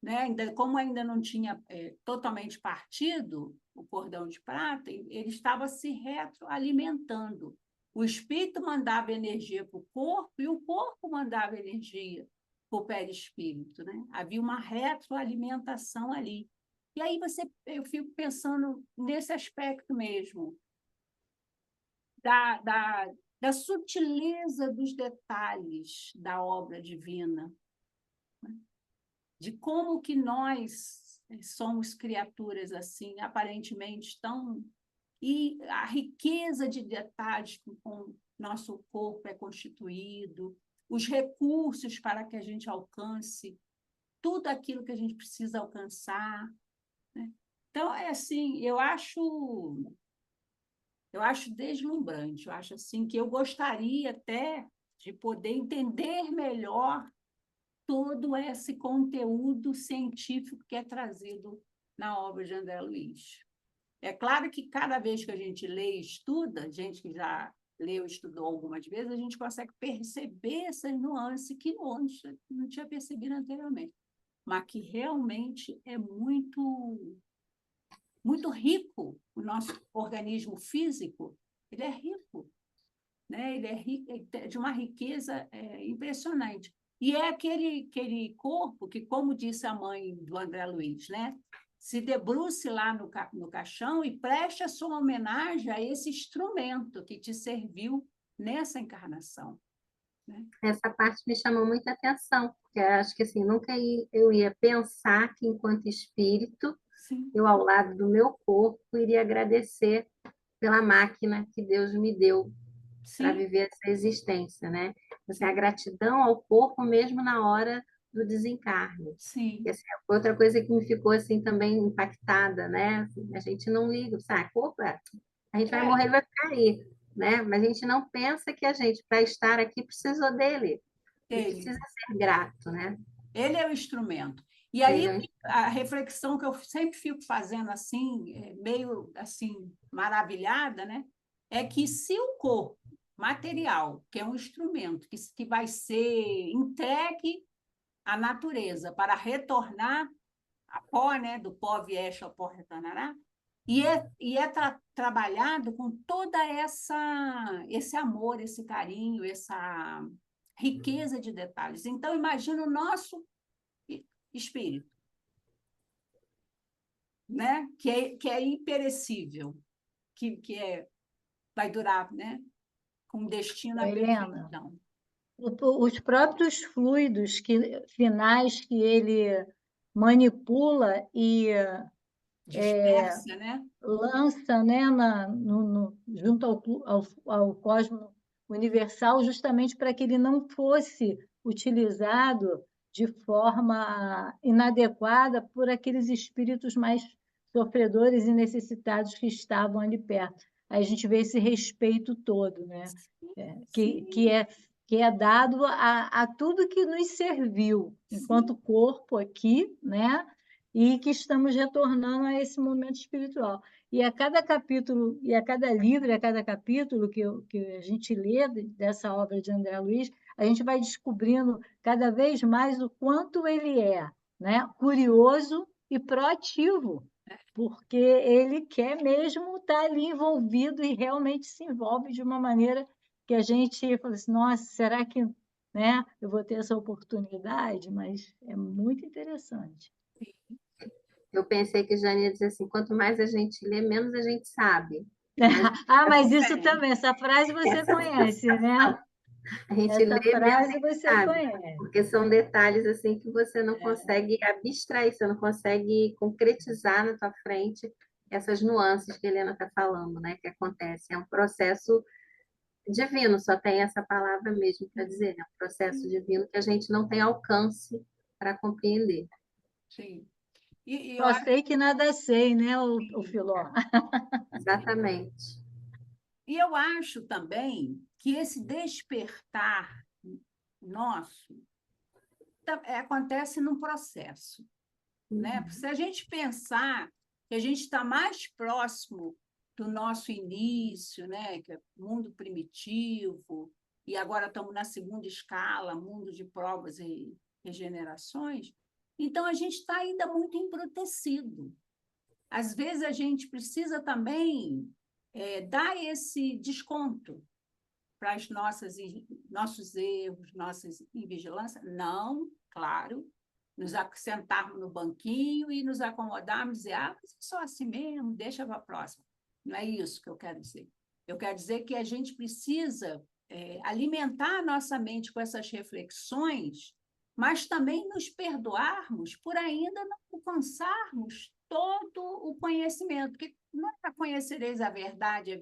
[SPEAKER 1] né? Como ainda não tinha totalmente partido o cordão de prata, ele estava se retroalimentando. O espírito mandava energia para o corpo e o corpo mandava energia para o perispírito, né? Havia uma retroalimentação ali. E aí eu fico pensando nesse aspecto mesmo, da sutileza dos detalhes da obra divina, né? De como que nós somos criaturas assim, aparentemente tão... E a riqueza de detalhes com nosso corpo é constituído, os recursos para que a gente alcance tudo aquilo que a gente precisa alcançar, né? Então, é assim, eu acho deslumbrante, eu acho assim que eu gostaria até de poder entender melhor todo esse conteúdo científico que é trazido na obra de André Luiz. É claro que cada vez que a gente lê e estuda, gente que já leu e estudou algumas vezes, a gente consegue perceber essas nuances que não tinha percebido anteriormente, mas que realmente é muito, muito rico. O nosso organismo físico, ele é rico, né? Ele é rico, de uma riqueza impressionante. E é aquele corpo que, como disse a mãe do André Luiz, né? Se debruce lá no caixão e preste a sua homenagem a esse instrumento que te serviu nessa encarnação, né?
[SPEAKER 4] Essa parte me chamou muita atenção, porque eu acho que assim, nunca eu ia pensar que, enquanto espírito,
[SPEAKER 1] Sim.
[SPEAKER 4] eu, ao lado do meu corpo, iria agradecer pela máquina que Deus me deu para
[SPEAKER 1] Sim.
[SPEAKER 4] viver essa existência, né? Assim, a gratidão ao corpo mesmo na hora do desencarne.
[SPEAKER 1] Sim.
[SPEAKER 4] E, assim, outra coisa que me ficou assim também impactada, né? Assim, a gente não liga, sabe? Corpo, a gente vai morrer, ele vai ficar aí, né? Mas a gente não pensa que a gente, para estar aqui, precisou dele. E precisa ser grato, né?
[SPEAKER 1] Ele é o instrumento. E aí,
[SPEAKER 4] Ele
[SPEAKER 1] a reflexão que eu sempre fico fazendo assim, meio assim, maravilhada, né? É que se o corpo material, que é um instrumento que vai ser entregue à natureza para retornar a pó, né? Do pó vieste ao pó retornará, trabalhado com toda esse amor, esse carinho, essa riqueza de detalhes. Então, imagina o nosso espírito, né? Que é imperecível, vai durar, né? Com destino à
[SPEAKER 6] Helena,
[SPEAKER 1] perfeição.
[SPEAKER 6] os próprios fluidos finais que ele manipula e
[SPEAKER 1] Dispersa, né?
[SPEAKER 6] lança, né, junto ao cosmos universal, justamente para que ele não fosse utilizado de forma inadequada por aqueles espíritos mais sofredores e necessitados que estavam ali perto. Aí a gente vê esse respeito todo, né? Que é dado a tudo que nos serviu enquanto corpo aqui, né? E que estamos retornando a esse momento espiritual. E a cada capítulo, e a cada livro, e a cada capítulo que a gente lê dessa obra de André Luiz, a gente vai descobrindo cada vez mais o quanto ele é, né? Curioso e proativo, porque ele quer mesmo estar ali envolvido e realmente se envolve de uma maneira que a gente fala assim, nossa, será que, né, eu vou ter essa oportunidade? Mas é muito interessante.
[SPEAKER 4] Eu pensei que Jane ia dizer assim, quanto mais a gente lê, menos a gente sabe.
[SPEAKER 6] Mas isso também, essa frase você conhece, né?
[SPEAKER 4] A gente
[SPEAKER 6] Essa
[SPEAKER 4] lê, menos a
[SPEAKER 6] frase
[SPEAKER 4] gente
[SPEAKER 6] você
[SPEAKER 4] sabe.
[SPEAKER 6] conhece.
[SPEAKER 4] Porque são detalhes assim que você não consegue abstrair, você não consegue concretizar na tua frente essas nuances que a Helena está falando, né? Que acontece. É um processo divino, só tem essa palavra mesmo para dizer, né? Um processo divino que a gente não tem alcance para compreender.
[SPEAKER 1] Sim. E eu
[SPEAKER 6] Só
[SPEAKER 1] acho
[SPEAKER 6] sei que nada sei, né, o Filó?
[SPEAKER 4] Exatamente.
[SPEAKER 1] E eu acho também que esse despertar nosso acontece num processo, né? Se a gente pensar que a gente está mais próximo do nosso início, né, que é mundo primitivo, e agora estamos na segunda escala, mundo de provas e regenerações, então a gente está ainda muito embrutecido. Às vezes a gente precisa também dar esse desconto para os nossos erros, nossas invigilâncias. Não, claro, nos sentarmos no banquinho e nos acomodarmos e dizer, mas é só assim mesmo, deixa para a próxima. Não é isso que eu quero dizer. Eu quero dizer que a gente precisa alimentar a nossa mente com essas reflexões, mas também nos perdoarmos por ainda não alcançarmos todo o conhecimento, porque não é para conhecereis a verdade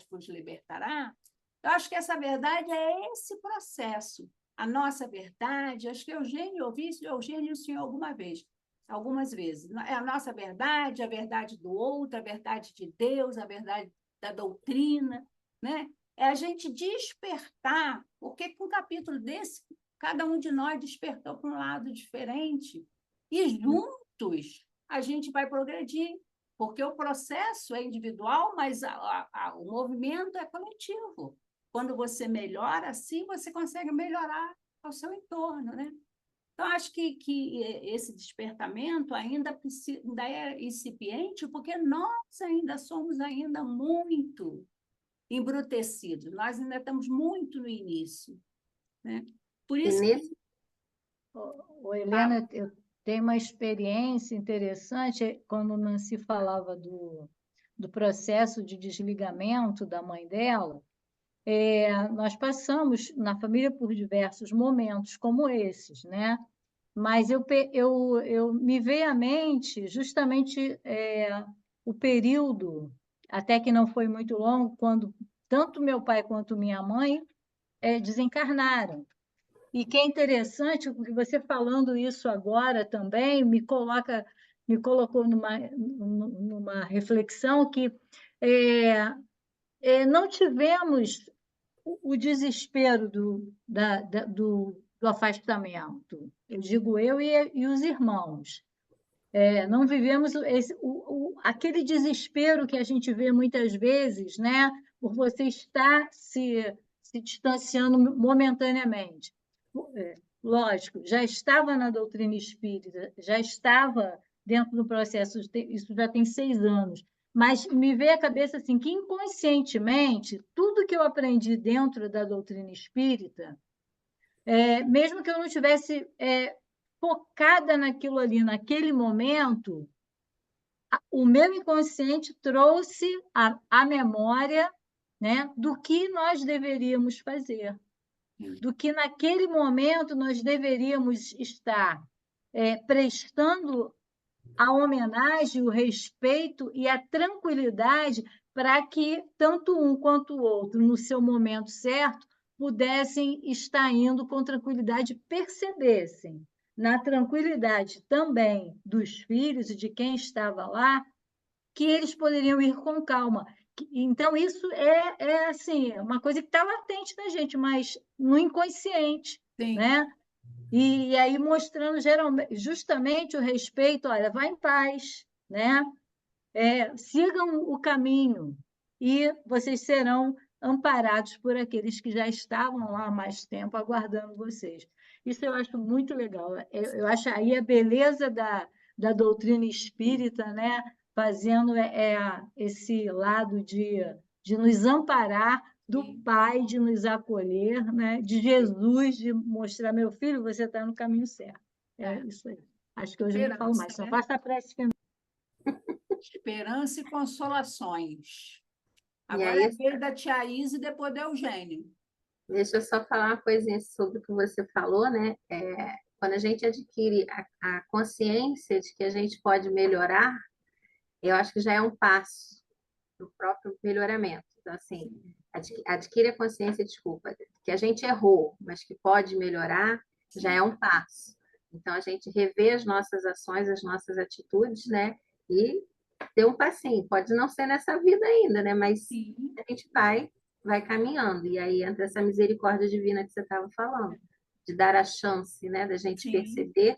[SPEAKER 1] vos libertará. Eu acho que essa verdade é esse processo. A nossa verdade, acho que Eugênio, ouvi isso de Eugênio e o senhor algumas vezes. É a nossa verdade, a verdade do outro, a verdade de Deus, a verdade da doutrina, né? É a gente despertar, porque com um capítulo desse, cada um de nós despertou para um lado diferente, e juntos a gente vai progredir, porque o processo é individual, mas o movimento é coletivo. Quando você melhora assim, você consegue melhorar ao seu entorno, né? Então, acho que esse despertamento ainda é incipiente, porque nós ainda somos ainda muito embrutecidos, nós ainda estamos muito no início, né? Por
[SPEAKER 4] E
[SPEAKER 1] isso
[SPEAKER 4] nesse
[SPEAKER 6] Helena, eu tenho uma experiência interessante, quando Nancy falava do processo de desligamento da mãe dela, nós passamos na família por diversos momentos como esses, né? Mas eu me veio à mente justamente o período, até que não foi muito longo, quando tanto meu pai quanto minha mãe desencarnaram. E que é interessante, porque você falando isso agora também me colocou numa reflexão que não tivemos o desespero do afastamento. Eu digo eu e os irmãos. Não vivemos aquele desespero que a gente vê muitas vezes, né? Por você estar se distanciando momentaneamente. Lógico, já estava na doutrina espírita, já estava dentro do processo, isso já tem 6 anos, mas me veio à cabeça assim, que inconscientemente, tudo que eu aprendi dentro da doutrina espírita, mesmo que eu não tivesse focada naquilo ali, naquele momento, o meu inconsciente trouxe a memória, né, do que nós deveríamos fazer, do que naquele momento nós deveríamos estar prestando a homenagem, o respeito e a tranquilidade para que tanto um quanto o outro, no seu momento certo, pudessem estar indo com tranquilidade, percebessem na tranquilidade também dos filhos e de quem estava lá, que eles poderiam ir com calma. Então, isso assim, uma coisa que está latente na gente, mas no inconsciente,
[SPEAKER 1] sim,
[SPEAKER 6] né? E aí mostrando justamente o respeito, olha, vá em paz, né? Sigam o caminho e vocês serão amparados por aqueles que já estavam lá há mais tempo aguardando vocês. Isso eu acho muito legal. Eu acho aí a beleza da doutrina espírita, né? Fazendo esse lado de nos amparar, do
[SPEAKER 1] sim.
[SPEAKER 6] Pai de nos acolher, né? De Jesus de mostrar, meu filho, você está no caminho certo. Isso aí. Acho que hoje eu não falo mais, só faço a prece final.
[SPEAKER 1] Esperança e consolações.
[SPEAKER 4] E
[SPEAKER 1] Agora
[SPEAKER 4] aí,
[SPEAKER 1] é a vez da tia Isa e depois da Eugênio.
[SPEAKER 4] deixa eu só falar uma coisinha sobre o que você falou, né? Quando a gente adquire a consciência de que a gente pode melhorar, eu acho que já é um passo para o próprio melhoramento. Então, assim, adquire a consciência, desculpa, que a gente errou, mas que pode melhorar, já é um passo. Então, a gente rever as nossas ações, as nossas atitudes, né? E ter um passinho. Pode não ser nessa vida ainda, né? Mas
[SPEAKER 1] Sim.
[SPEAKER 4] a gente vai caminhando. E aí entra essa misericórdia divina que você estava falando, de dar a chance, né? Da gente
[SPEAKER 1] Sim.
[SPEAKER 4] perceber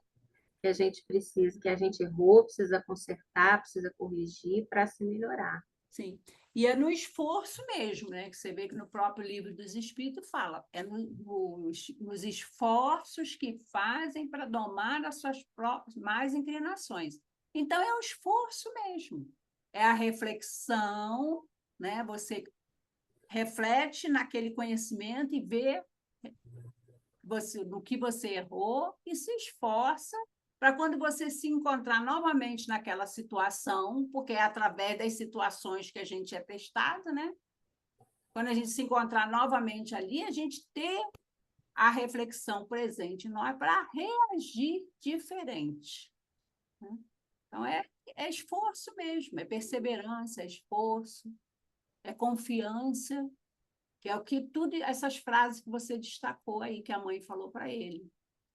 [SPEAKER 4] que a gente precisa, que a gente errou, precisa consertar, precisa corrigir para se melhorar.
[SPEAKER 1] Sim. E é no esforço mesmo, né? Que você vê que no próprio Livro dos Espíritos fala, é nos esforços que fazem para domar as suas próprias mais inclinações. Então, é o esforço mesmo. É a reflexão, né? Você reflete naquele conhecimento e vê no que você errou e se esforça para quando você se encontrar novamente naquela situação, porque é através das situações que a gente é testado, né? Quando a gente se encontrar novamente ali, a gente ter a reflexão presente, não é para reagir diferente. Né? Então, é esforço mesmo, é perseverança, é esforço, é confiança, que é o que tudo essas frases que você destacou aí, que a mãe falou para ele.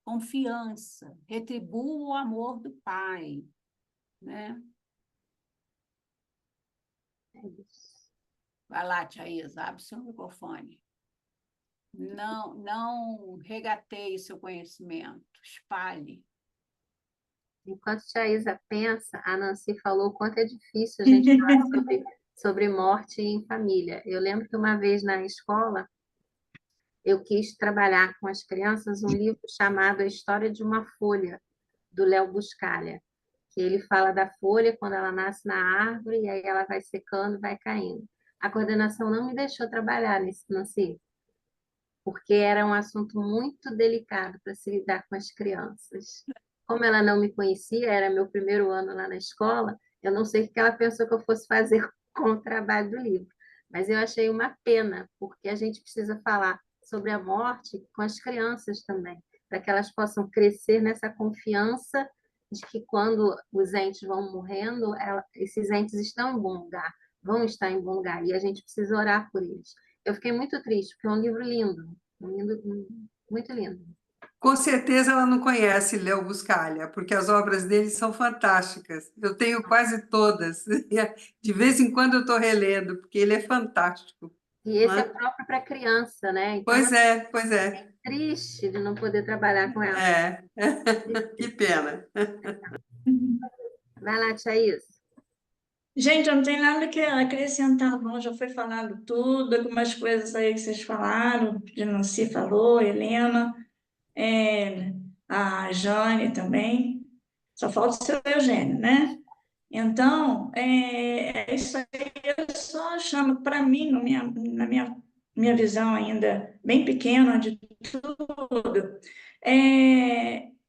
[SPEAKER 1] Confiança, retribua o amor do pai, né? Vai lá, Thaís, abre seu microfone. Não regateie seu conhecimento, espalhe.
[SPEAKER 4] Enquanto a Isa pensa, a Nancy falou o quanto é difícil a gente falar sobre morte em família. Eu lembro que uma vez na escola, eu quis trabalhar com as crianças um livro chamado A História de uma Folha, do Léo Buscaglia, que ele fala da folha quando ela nasce na árvore e aí ela vai secando, vai caindo. A coordenação não me deixou trabalhar nesse lance, porque era um assunto muito delicado para se lidar com as crianças. Como ela não me conhecia, era meu primeiro ano lá na escola, eu não sei o que ela pensou que eu fosse fazer com o trabalho do livro, mas eu achei uma pena, porque a gente precisa falar sobre a morte com as crianças também, para que elas possam crescer nessa confiança de que quando os entes vão morrendo, esses entes estão em bom lugar, vão estar em bom lugar, e a gente precisa orar por eles. Eu fiquei muito triste, porque é um livro lindo, muito lindo.
[SPEAKER 7] Com certeza ela não conhece Léo Buscaglia, porque as obras dele são fantásticas. Eu tenho quase todas. De vez em quando eu estou relendo, porque ele é fantástico.
[SPEAKER 4] E esse
[SPEAKER 7] Não
[SPEAKER 4] é
[SPEAKER 7] é?
[SPEAKER 4] próprio para criança, né? Então,
[SPEAKER 7] Pois é.
[SPEAKER 4] é triste de não poder trabalhar com ela.
[SPEAKER 7] É. Que pena.
[SPEAKER 4] Vai lá, Thaís.
[SPEAKER 3] Gente, eu não tenho nada que acrescentar, não. Já foi falado tudo, algumas coisas aí que vocês falaram, que Nancy falou, Helena, a Jane também. Só falta o seu Eugênio, né? Então, é isso aí. Eu só chamo, para mim, na minha visão ainda bem pequena de tudo,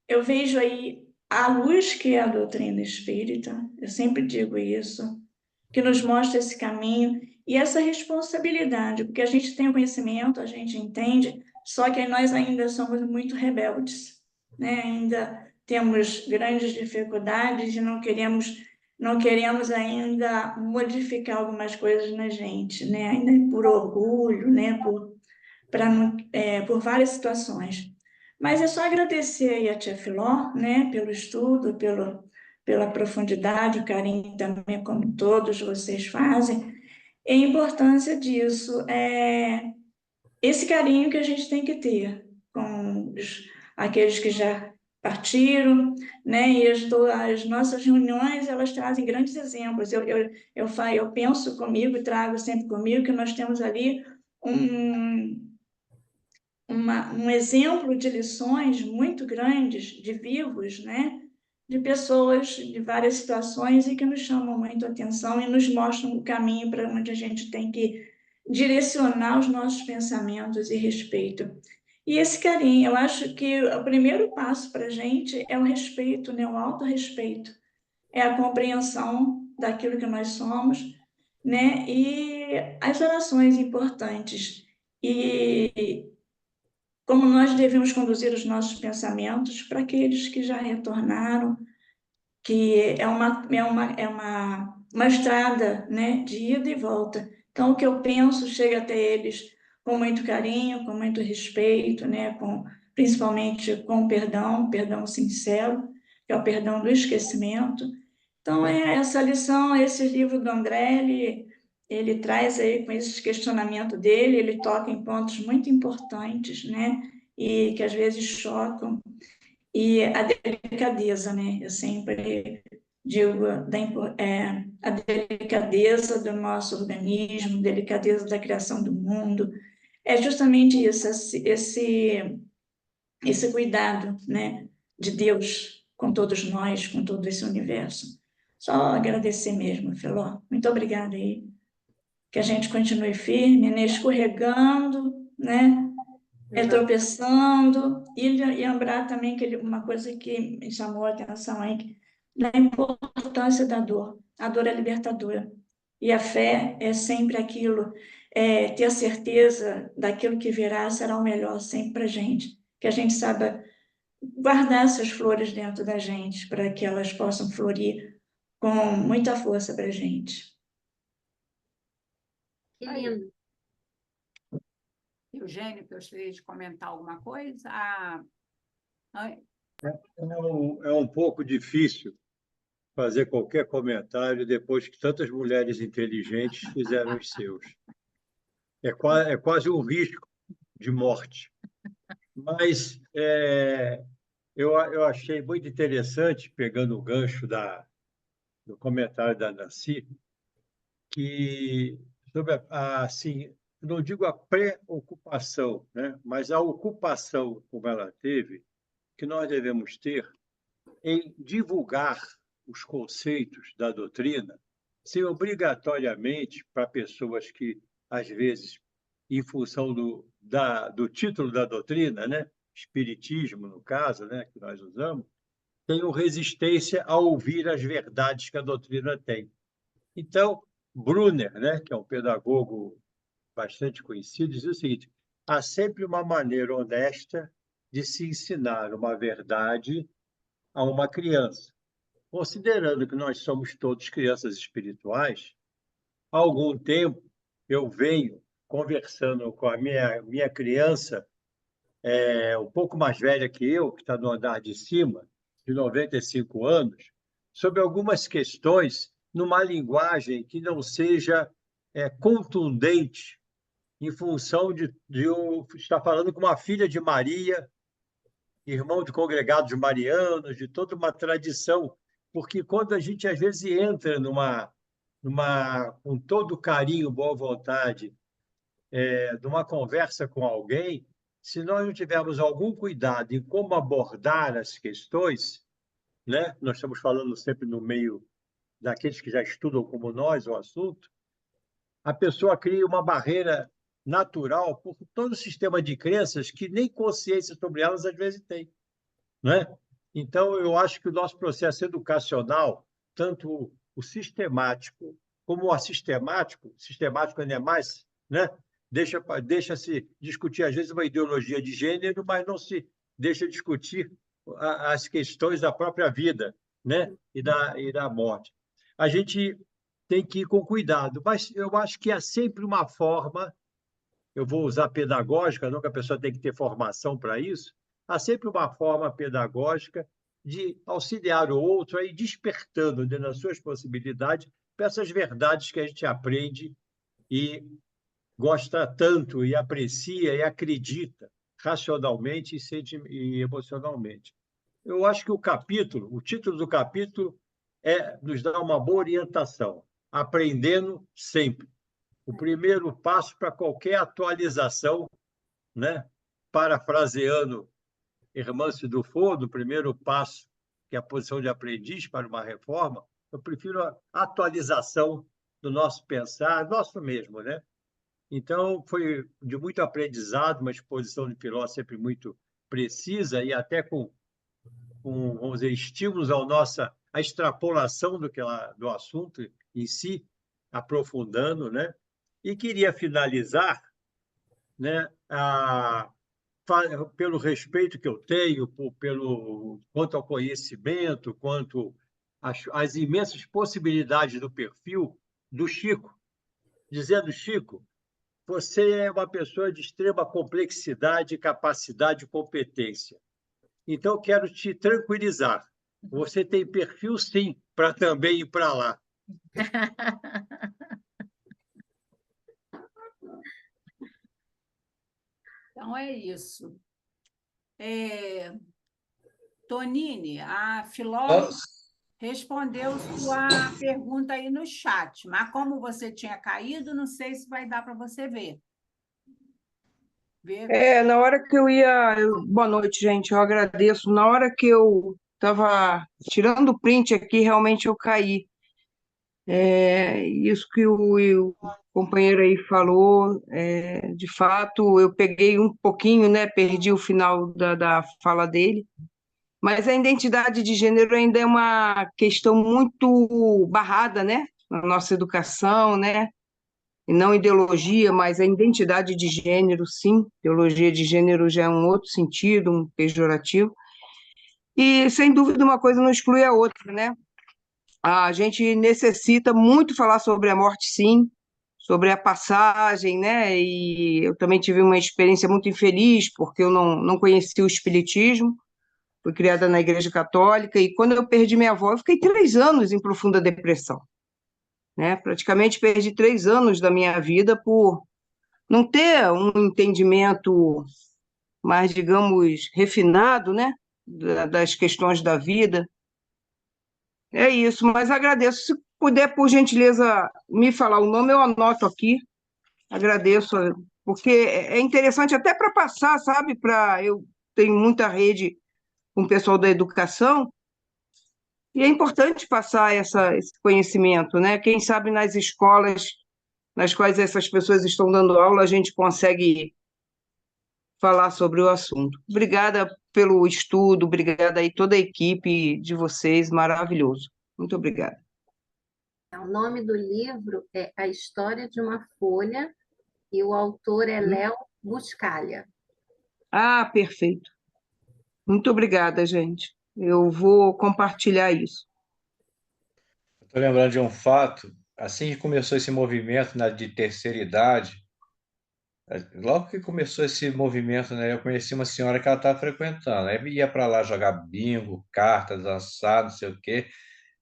[SPEAKER 3] eu vejo aí a luz que é a doutrina espírita, eu sempre digo isso, que nos mostra esse caminho e essa responsabilidade, porque a gente tem o conhecimento, a gente entende, só que nós ainda somos muito rebeldes, né? Ainda temos grandes dificuldades e não queremos ainda modificar algumas coisas na gente, né? Ainda por orgulho, né? Por várias situações. Mas é só agradecer aí a tia Filó, né? Pelo estudo, pela profundidade, o carinho também, como todos vocês fazem. E a importância disso é esse carinho que a gente tem que ter com aqueles que já partiram, né? E as nossas reuniões, elas trazem grandes exemplos. Eu penso comigo, trago sempre comigo que nós temos ali um exemplo de lições muito grandes, de vivos, né? De pessoas de várias situações e que nos chamam muito a atenção e nos mostram o caminho para onde a gente tem que direcionar os nossos pensamentos e respeito. E esse carinho, eu acho que o primeiro passo para a gente é o respeito, né? O autorrespeito, é a compreensão daquilo que nós somos, né? E as orações importantes. E como nós devemos conduzir os nossos pensamentos para aqueles que já retornaram, que é uma estrada, né, de ida e volta. Então, o que eu penso chega até eles com muito carinho, com muito respeito, né, principalmente com perdão sincero, que é o perdão do esquecimento. Então, é essa lição, esse livro do André, ele traz aí com esse questionamento dele, ele toca em pontos muito importantes, né, e que às vezes chocam, e a delicadeza, né? Eu sempre digo, a delicadeza do nosso organismo, delicadeza da criação do mundo. É justamente isso, esse cuidado, né, de Deus com todos nós, com todo esse universo. Só agradecer mesmo, Filó. Muito obrigada aí. Que a gente continue firme, né, escorregando, né, tropeçando, e lembrar também que uma coisa que me chamou a atenção aí, da importância da dor. A dor é libertadora. E a fé é sempre aquilo, ter a certeza daquilo que virá será o melhor sempre para a gente. Que a gente saiba guardar essas flores dentro da gente, para que elas possam florir com muita força para a gente.
[SPEAKER 4] Que lindo.
[SPEAKER 1] Eugênio, gostaria de comentar alguma coisa?
[SPEAKER 8] É um pouco difícil fazer qualquer comentário depois que tantas mulheres inteligentes fizeram os seus. É quase um risco de morte. Mas eu achei muito interessante, pegando o gancho do comentário da Nancy, que sobre assim, não digo a preocupação, né, mas a ocupação como ela teve, que nós devemos ter em divulgar os conceitos da doutrina, sem obrigatoriamente para pessoas que, às vezes, em função do título da doutrina, né, espiritismo, no caso, né, que nós usamos, tenham resistência a ouvir as verdades que a doutrina tem. Então, Brunner, né, que é um pedagogo bastante conhecido, diz o seguinte: há sempre uma maneira honesta de se ensinar uma verdade a uma criança. Considerando que nós somos todos crianças espirituais, há algum tempo eu venho conversando com a minha criança, um pouco mais velha que eu, que está no andar de cima, de 95 anos, sobre algumas questões numa linguagem que não seja contundente, em função de eu estar falando com uma filha de Maria, irmão de congregados marianos, de toda uma tradição, porque quando a gente às vezes entra com todo carinho, boa vontade, numa conversa com alguém, se nós não tivermos algum cuidado em como abordar as questões, né? Nós estamos falando sempre no meio daqueles que já estudam como nós o assunto, a pessoa cria uma barreira natural por todo o sistema de crenças que nem consciência sobre elas às vezes tem, né? Então, eu acho que o nosso processo educacional, tanto o sistemático como o assistemático, sistemático ainda é mais, né? Deixa-se discutir, às vezes, uma ideologia de gênero, mas não se deixa discutir as questões da própria vida, né? E da morte. A gente tem que ir com cuidado, mas eu acho que há sempre uma forma, eu vou usar pedagógica, não que a pessoa tem que ter formação para isso, há sempre uma forma pedagógica de auxiliar o outro a ir despertando dentro das suas possibilidades para essas verdades que a gente aprende e gosta tanto e aprecia e acredita racionalmente e emocionalmente. Eu acho que o título do capítulo nos dá uma boa orientação, aprendendo sempre. O primeiro passo para qualquer atualização, né? Parafraseando Hermance Dufour, do primeiro passo, que é a posição de aprendiz para uma reforma, eu prefiro a atualização do nosso pensar, nosso mesmo, né? Então, foi de muito aprendizado, uma exposição de Filó sempre muito precisa e até com vamos dizer, estímulos à extrapolação do assunto em si, aprofundando, né? E queria finalizar, né, pelo respeito que eu tenho, quanto ao conhecimento, quanto às imensas possibilidades do perfil do Chico, dizendo: Chico, você é uma pessoa de extrema complexidade, capacidade e competência. Então, quero te tranquilizar. Você tem perfil, sim, para também ir para lá.
[SPEAKER 1] Então, é isso. Tonini, a Filó respondeu sua pergunta aí no chat, mas como você tinha caído, não sei se vai dar para você ver.
[SPEAKER 9] Na hora que eu ia. Boa noite, gente, eu agradeço. Na hora que eu estava tirando o print aqui, realmente eu caí. Isso que o companheiro aí falou, de fato, eu peguei um pouquinho, né? Perdi o final da fala dele. Mas a identidade de gênero ainda é uma questão muito barrada, né? Na nossa educação, né? E não ideologia, mas a identidade de gênero, sim. Ideologia de gênero já é um outro sentido, um pejorativo. E, sem dúvida, uma coisa não exclui a outra, né? A gente necessita muito falar sobre a morte, sim, sobre a passagem, né? E eu também tive uma experiência muito infeliz, porque eu não conheci o espiritismo, fui criada na Igreja Católica, e quando eu perdi minha avó, eu fiquei 3 anos em profunda depressão, né? Praticamente perdi 3 anos da minha vida por não ter um entendimento mais, digamos, refinado, né? Das questões da vida. É isso, mas agradeço. Se puder, por gentileza, me falar o nome, eu anoto aqui. Agradeço, porque é interessante até para passar, sabe? Eu tenho muita rede com o pessoal da educação, e é importante passar esse conhecimento, né? Quem sabe nas escolas nas quais essas pessoas estão dando aula, a gente consegue falar sobre o assunto. Obrigada pelo estudo, obrigada aí toda a equipe de vocês, maravilhoso. Muito obrigada.
[SPEAKER 4] O nome do livro é A História de uma Folha e o autor é Léo Buscaglia.
[SPEAKER 9] Ah, perfeito. Muito obrigada, gente. Eu vou compartilhar isso.
[SPEAKER 5] Estou lembrando de um fato, assim que começou esse movimento, né, de terceira idade, logo que começou esse movimento, né, eu conheci uma senhora que ela estava frequentando, aí ia para lá jogar bingo, cartas, dançar, não sei o quê,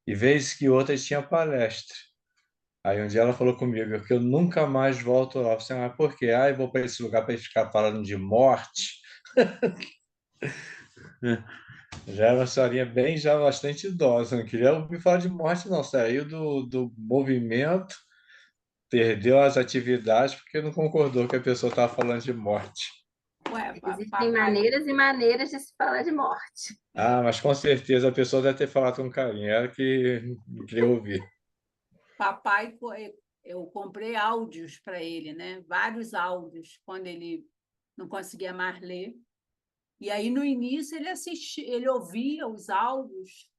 [SPEAKER 5] e vez que outra tinha palestra. Aí um dia ela falou comigo que eu nunca mais volto lá. Eu falei, mas por quê? Eu vou para esse lugar para ficar falando de morte. Já era uma senhorinha bem, já bastante idosa, não queria ouvir falar de morte, não. Saiu do movimento, perdeu as atividades porque não concordou que a pessoa estava falando de morte.
[SPEAKER 1] Ué,
[SPEAKER 4] Existem maneiras e maneiras de se falar de morte.
[SPEAKER 5] Ah, mas com certeza a pessoa deve ter falado com carinho, era que queria ouvir.
[SPEAKER 1] Papai, eu comprei áudios para ele, né? Vários áudios, quando ele não conseguia mais ler. E aí, no início, ele assistia, ele ouvia os áudios,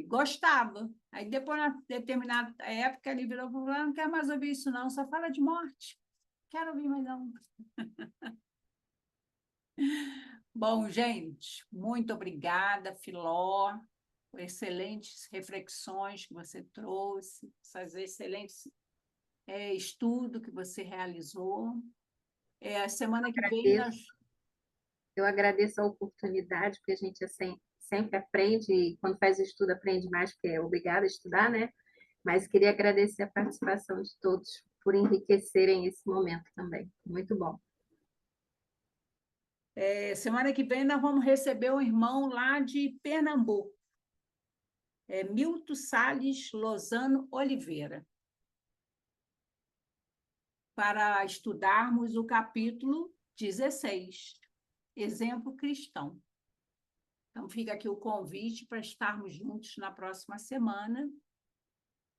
[SPEAKER 1] gostava. Aí, depois, na determinada época, ele virou e falou: não quero mais ouvir isso, não, só fala de morte. Quero ouvir mais não. Bom, gente, muito obrigada, Filó, por excelentes reflexões que você trouxe, essas excelentes estudo que você realizou. A semana que vem
[SPEAKER 4] Eu agradeço a oportunidade, porque a gente sempre aprende, e quando faz estudo aprende mais, porque é obrigado a estudar, né? Mas queria agradecer a participação de todos por enriquecerem esse momento também. Muito bom.
[SPEAKER 1] Semana que vem nós vamos receber um irmão lá de Pernambuco, Milton Salles Lozano Oliveira, para estudarmos o capítulo 16, Exemplo Cristão. Então, fica aqui o convite para estarmos juntos na próxima semana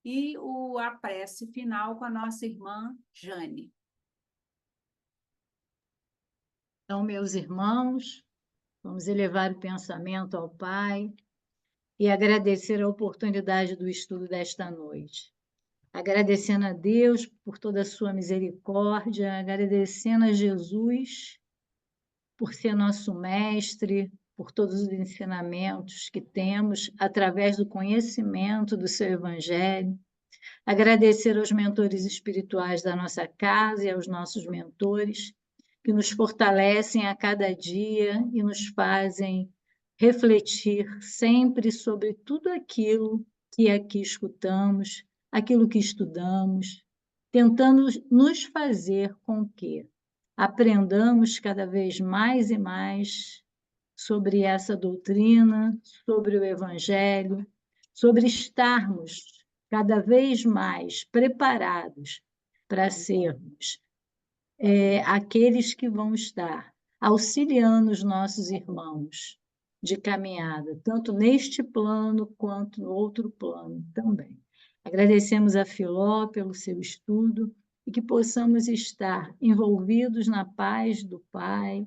[SPEAKER 1] e a prece final com a nossa irmã Jane.
[SPEAKER 6] Então, meus irmãos, vamos elevar o pensamento ao Pai e agradecer a oportunidade do estudo desta noite. Agradecendo a Deus por toda a sua misericórdia, agradecendo a Jesus por ser nosso mestre, por todos os ensinamentos que temos através do conhecimento do seu Evangelho. Agradecer aos mentores espirituais da nossa casa e aos nossos mentores, que nos fortalecem a cada dia e nos fazem refletir sempre sobre tudo aquilo que aqui escutamos, aquilo que estudamos, tentando nos fazer com que aprendamos cada vez mais e mais sobre essa doutrina, sobre o Evangelho, sobre estarmos cada vez mais preparados para sermos aqueles que vão estar auxiliando os nossos irmãos de caminhada, tanto neste plano quanto no outro plano também. Agradecemos a Filó pelo seu estudo e que possamos estar envolvidos na paz do Pai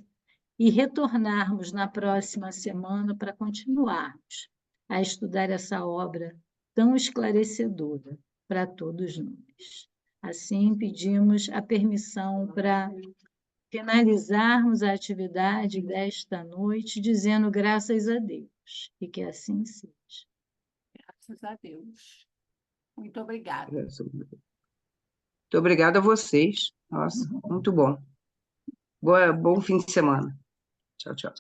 [SPEAKER 6] e retornarmos na próxima semana para continuarmos a estudar essa obra tão esclarecedora para todos nós. Assim, pedimos a permissão para finalizarmos a atividade desta noite, dizendo graças a Deus, e que assim seja.
[SPEAKER 1] Graças a Deus. Muito obrigada.
[SPEAKER 9] Muito obrigada a vocês. Nossa, muito bom. Bom fim de semana. Tchau, tchau.